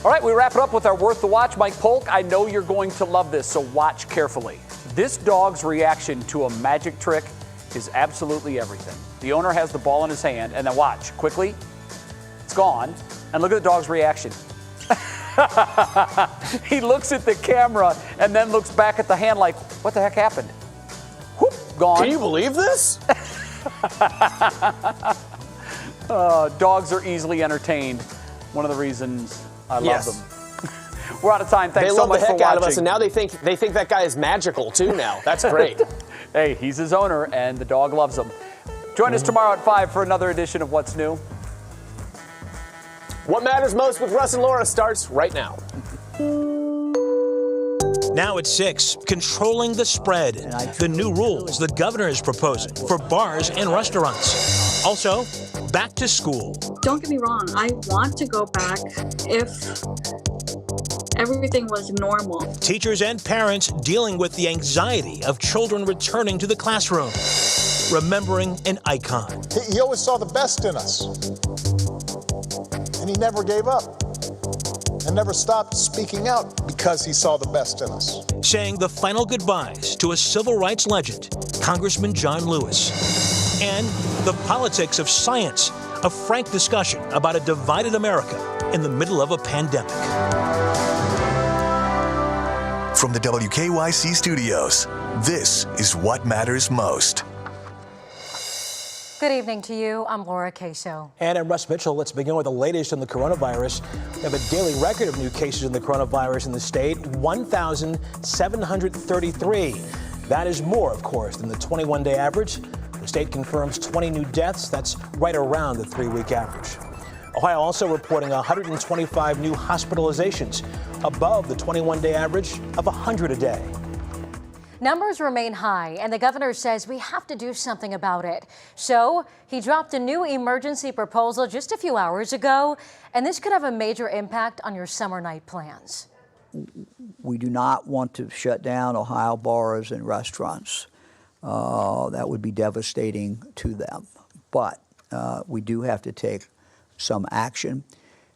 All right, we wrap it up with our Worth the Watch. Mike Polk, I know you're going to love this, so watch carefully. This dog's reaction to a magic trick is absolutely everything. The owner has the ball in his hand, and then watch, quickly, it's gone, and look at the dog's reaction. He looks at the camera and then looks back at the hand like, what the heck happened? Whoop, gone. Can you believe this? Dogs are easily entertained. One of the reasons I love them. We're out of time. Thanks so much for watching. They love the heck out of us, and now they think that guy is magical too. Now that's great. Hey, he's his owner, and the dog loves him. Join us tomorrow at 5 for another edition of What's New. What Matters Most with Russ and Laura starts right now. Now at 6, controlling the spread. The new rules the governor is proposing for bars and restaurants. Also, back to school. Don't get me wrong, I want to go back if everything was normal. Teachers and parents dealing with the anxiety of children returning to the classroom. Remembering an icon. He always saw the best in us. And he never gave up. And never stopped speaking out because he saw the best in us. Saying the final goodbyes to a civil rights legend, Congressman John Lewis. And the politics of science, a frank discussion about a divided America in the middle of a pandemic. From the WKYC studios, this is What Matters Most. Good evening to you. I'm Laura Queso. And I'm Russ Mitchell. Let's begin with the latest on the coronavirus. We have a daily record of new cases in the coronavirus in the state, 1,733. That is more, of course, than the 21-day average. The state confirms 20 new deaths. That's right around the 3-week average. Ohio also reporting 125 new hospitalizations, above the 21-day average of 100 a day. Numbers remain high, and the governor says we have to do something about it. So he dropped a new emergency proposal just a few hours ago, and this could have a major impact on your summer night plans. We do not want to shut down Ohio bars and restaurants. That would be devastating to them. But we do have to take some action,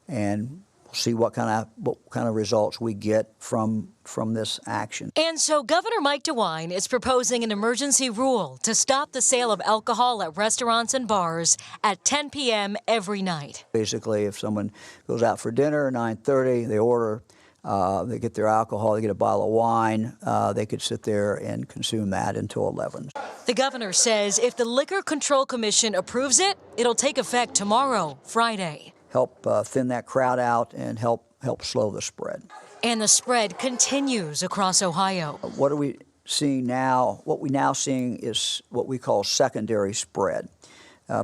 and we'll see what kind of results we get from this action. And so Governor Mike DeWine is proposing an emergency rule to stop the sale of alcohol at restaurants and bars at 10 p.m. every night. Basically, if someone goes out for dinner at 9:30, they order, they get their alcohol, they get a bottle of wine, they could sit there and consume that until 11. The governor says if the Liquor Control Commission approves it, it'll take effect tomorrow, Friday. Help thin that crowd out and help slow the spread. And the spread continues across Ohio. What are we seeing now? What we're now seeing is what we call secondary spread.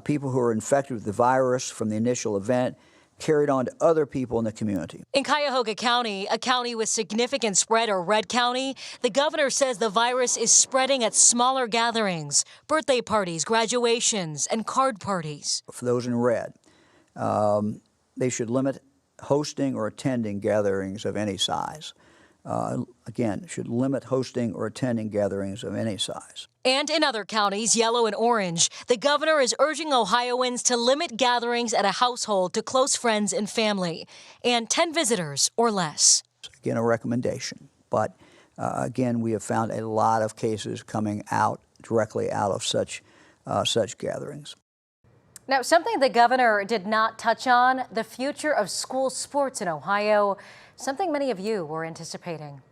People who are infected with the virus from the initial event carried on to other people in the community. In Cuyahoga County, a county with significant spread, or red county, the governor says the virus is spreading at smaller gatherings, birthday parties, graduations, and card parties. For those in red, they should limit hosting or attending gatherings of any size. Again, should limit hosting or attending gatherings of any size. And in other counties, yellow and orange, the governor is urging Ohioans to limit gatherings at a household to close friends and family, and 10 visitors or less. Again, a recommendation. But again, we have found a lot of cases coming out directly out of such gatherings. Now, something the governor did not touch on, the future of school sports in Ohio, something many of you were anticipating.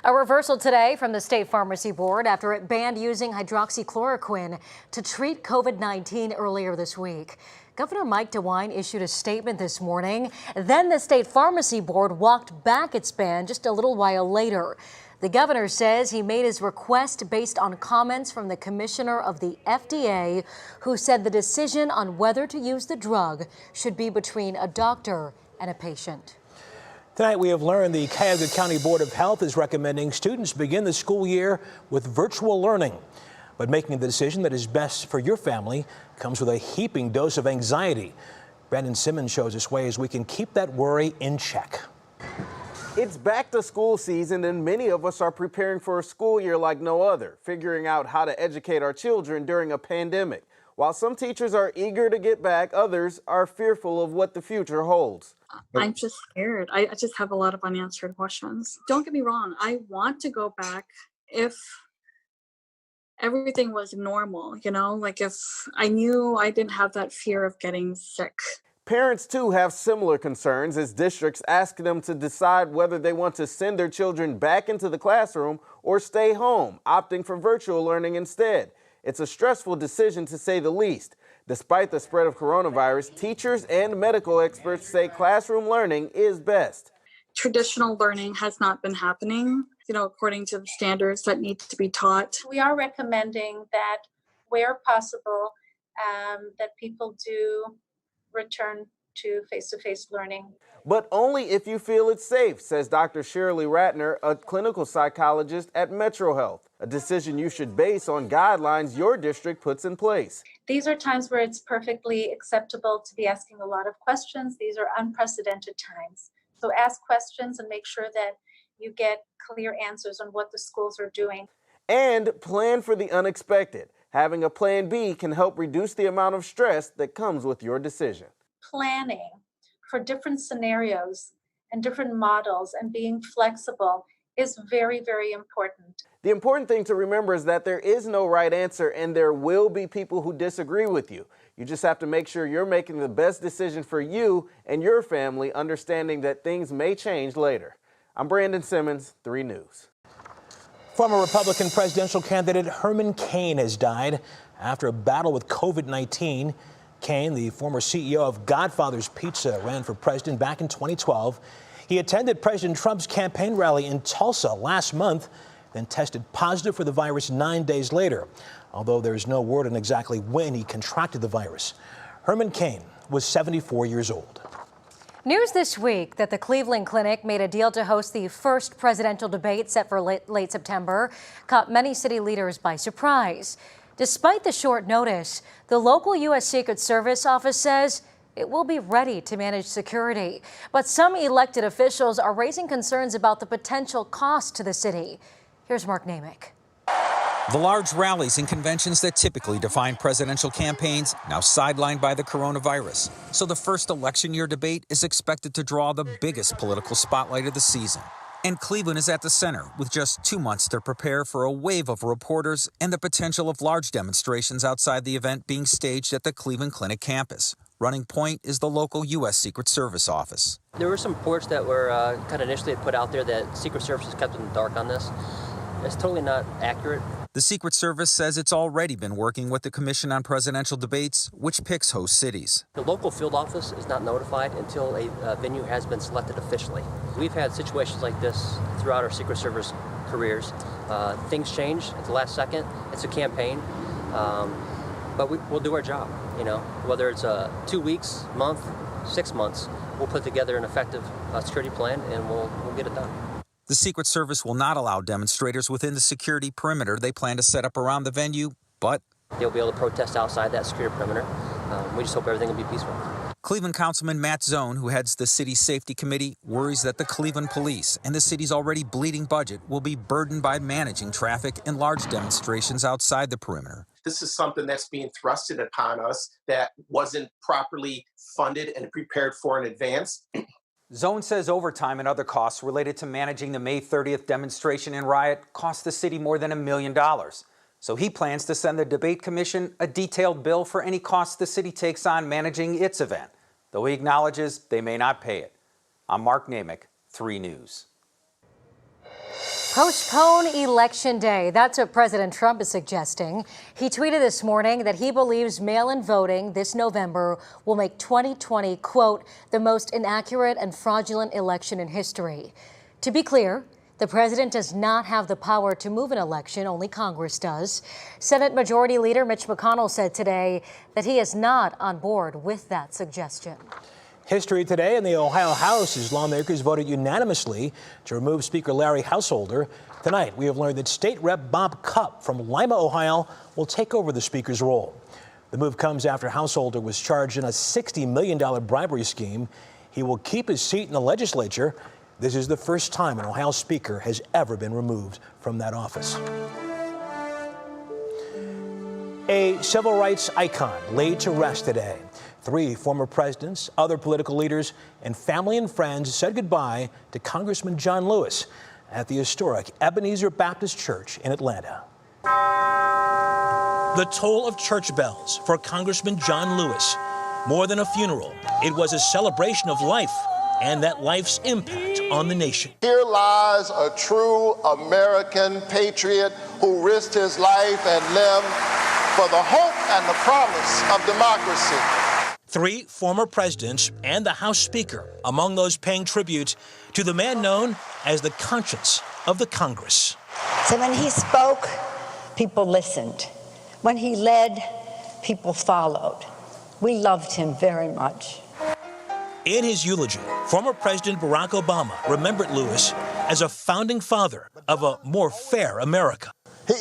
A reversal today from the State Pharmacy Board after it banned using hydroxychloroquine to treat COVID-19 earlier this week. Governor Mike DeWine issued a statement this morning. Then the State Pharmacy Board walked back its ban just a little while later. The governor says he made his request based on comments from the commissioner of the FDA, who said the decision on whether to use the drug should be between a doctor and a patient. Tonight we have learned the Cuyahoga County Board of Health is recommending students begin the school year with virtual learning. But making the decision that is best for your family comes with a heaping dose of anxiety. Brandon Simmons shows us ways we can keep that worry in check. It's back to school season, and many of us are preparing for a school year like no other, figuring out how to educate our children during a pandemic. While some teachers are eager to get back, others are fearful of what the future holds. I'm just scared. I just have a lot of unanswered questions. Don't get me wrong. I want to go back if everything was normal, like if I knew I didn't have that fear of getting sick. Parents, too, have similar concerns as districts ask them to decide whether they want to send their children back into the classroom or stay home, opting for virtual learning instead. It's a stressful decision, to say the least. Despite the spread of coronavirus, teachers and medical experts say classroom learning is best. Traditional learning has not been happening, according to the standards that need to be taught. We are recommending that where possible, that people do return to face-to-face learning. But only if you feel it's safe, says Dr. Shirley Ratner, a clinical psychologist at Metro Health, a decision you should base on guidelines your district puts in place. These are times where it's perfectly acceptable to be asking a lot of questions. These are unprecedented times. So ask questions and make sure that you get clear answers on what the schools are doing. And plan for the unexpected. Having a plan B can help reduce the amount of stress that comes with your decision. Planning for different scenarios and different models and being flexible is very, very important. The important thing to remember is that there is no right answer, and there will be people who disagree with you. You just have to make sure you're making the best decision for you and your family, understanding that things may change later. I'm Brandon Simmons, 3 News. Former Republican presidential candidate Herman Cain has died after a battle with COVID-19. Cain, the former CEO of Godfather's Pizza, ran for president back in 2012. He attended President Trump's campaign rally in Tulsa last month, then tested positive for the virus 9 days later, although there's no word on exactly when he contracted the virus. Herman Cain was 74 years old. News this week that the Cleveland Clinic made a deal to host the first presidential debate set for late September caught many city leaders by surprise. Despite the short notice, the local U.S. Secret Service office says it will be ready to manage security. But some elected officials are raising concerns about the potential cost to the city. Here's Mark Namick. The large rallies and conventions that typically define presidential campaigns now sidelined by the coronavirus. So the first election year debate is expected to draw the biggest political spotlight of the season. And Cleveland is at the center, with just 2 months to prepare for a wave of reporters and the potential of large demonstrations outside the event being staged at the Cleveland Clinic campus. Running point is the local U.S. Secret Service office. There were some reports that were kind of initially put out there that Secret Service has kept in the dark on this. It's totally not accurate. The Secret Service says it's already been working with the Commission on Presidential Debates, which picks host cities. The local field office is not notified until a venue has been selected officially. We've had situations like this throughout our Secret Service careers. Things change at the last second. It's a campaign, but we'll do our job. You know, whether it's 2 weeks, month, 6 months, we'll put together an effective security plan and we'll get it done. The Secret Service will not allow demonstrators within the security perimeter they plan to set up around the venue, but they'll be able to protest outside that security perimeter. We just hope everything will be peaceful. Cleveland Councilman Matt Zone, who heads the city's safety committee, worries that the Cleveland police and the city's already bleeding budget will be burdened by managing traffic and large demonstrations outside the perimeter. This is something that's being thrusted upon us that wasn't properly funded and prepared for in advance. Zone says overtime and other costs related to managing the May 30th demonstration and riot cost the city more than $1 million. So he plans to send the debate commission a detailed bill for any costs the city takes on managing its event, though he acknowledges they may not pay it. I'm Mark Namick, 3 News. Postpone Election Day. That's what President Trump is suggesting. He tweeted this morning that he believes mail-in voting this November will make 2020, quote, the most inaccurate and fraudulent election in history. To be clear, the president does not have the power to move an election, only Congress does. Senate Majority Leader Mitch McConnell said today that he is not on board with that suggestion. History today in the Ohio House as lawmakers voted unanimously to remove Speaker Larry Householder. Tonight, we have learned that State Rep Bob Cupp from Lima, Ohio, will take over the Speaker's role. The move comes after Householder was charged in a $60 million bribery scheme. He will keep his seat in the legislature. This is the first time an Ohio Speaker has ever been removed from that office. A civil rights icon laid to rest today. 3 former presidents, other political leaders, and family and friends said goodbye to Congressman John Lewis at the historic Ebenezer Baptist Church in Atlanta. The toll of church bells for Congressman John Lewis. More than a funeral, it was a celebration of life and that life's impact on the nation. Here lies a true American patriot who risked his life and limb for the hope and the promise of democracy. 3 former presidents and the House Speaker among those paying tribute to the man known as the conscience of the Congress. So when he spoke, people listened. When he led, people followed. We loved him very much. In his eulogy, former President Barack Obama remembered Lewis as a founding father of a more fair America.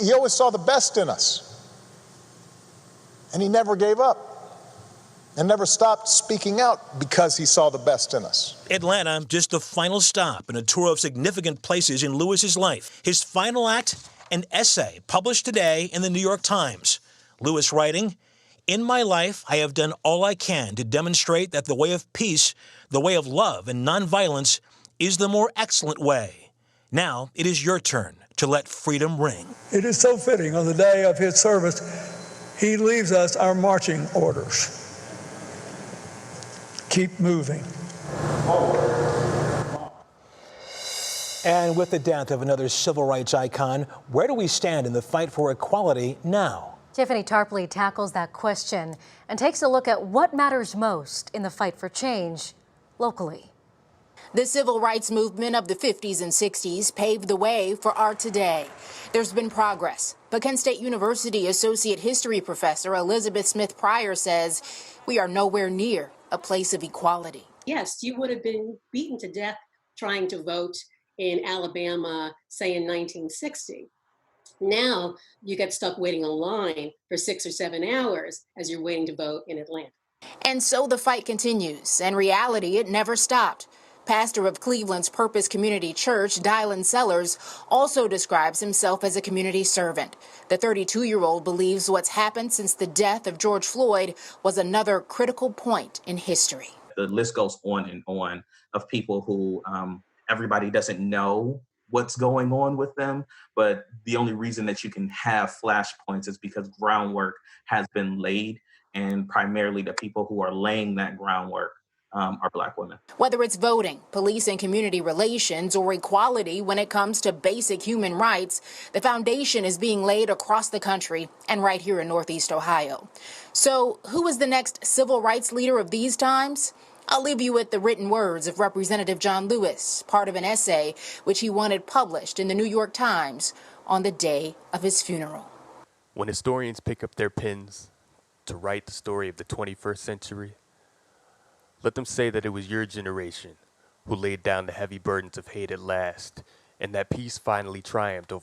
He always saw the best in us, and he never gave up. And never stopped speaking out because he saw the best in us. Atlanta, just the final stop in a tour of significant places in Lewis's life. His final act, an essay published today in the New York Times. Lewis writing, "In my life, I have done all I can to demonstrate that the way of peace, the way of love and nonviolence is the more excellent way. Now it is your turn to let freedom ring." It is so fitting on the day of his service, he leaves us our marching orders. Keep moving. And with the death of another civil rights icon, where do we stand in the fight for equality now? Tiffany Tarpley tackles that question and takes a look at what matters most in the fight for change locally. The civil rights movement of the 50s and 60s paved the way for our today. There's been progress, but Kent State University Associate History Professor Elizabeth Smith Pryor says we are nowhere near a place of equality. Yes, you would have been beaten to death trying to vote in Alabama, say in 1960. Now you get stuck waiting in line for 6 or 7 hours as you're waiting to vote in Atlanta. And so the fight continues. In reality, it never stopped. Pastor of Cleveland's Purpose Community Church, Dylan Sellers, also describes himself as a community servant. The 32-year-old believes what's happened since the death of George Floyd was another critical point in history. The list goes on and on of people who everybody doesn't know what's going on with them, but the only reason that you can have flashpoints is because groundwork has been laid, and primarily the people who are laying that groundwork are Black women. Whether it's voting, police and community relations, or equality when it comes to basic human rights, the foundation is being laid across the country and right here in Northeast Ohio. So who is the next civil rights leader of these times? I'll leave you with the written words of Representative John Lewis, part of an essay which he wanted published in the New York Times on the day of his funeral. When historians pick up their pens to write the story of the 21st century, let them say that it was your generation who laid down the heavy burdens of hate at last, and that peace finally triumphed over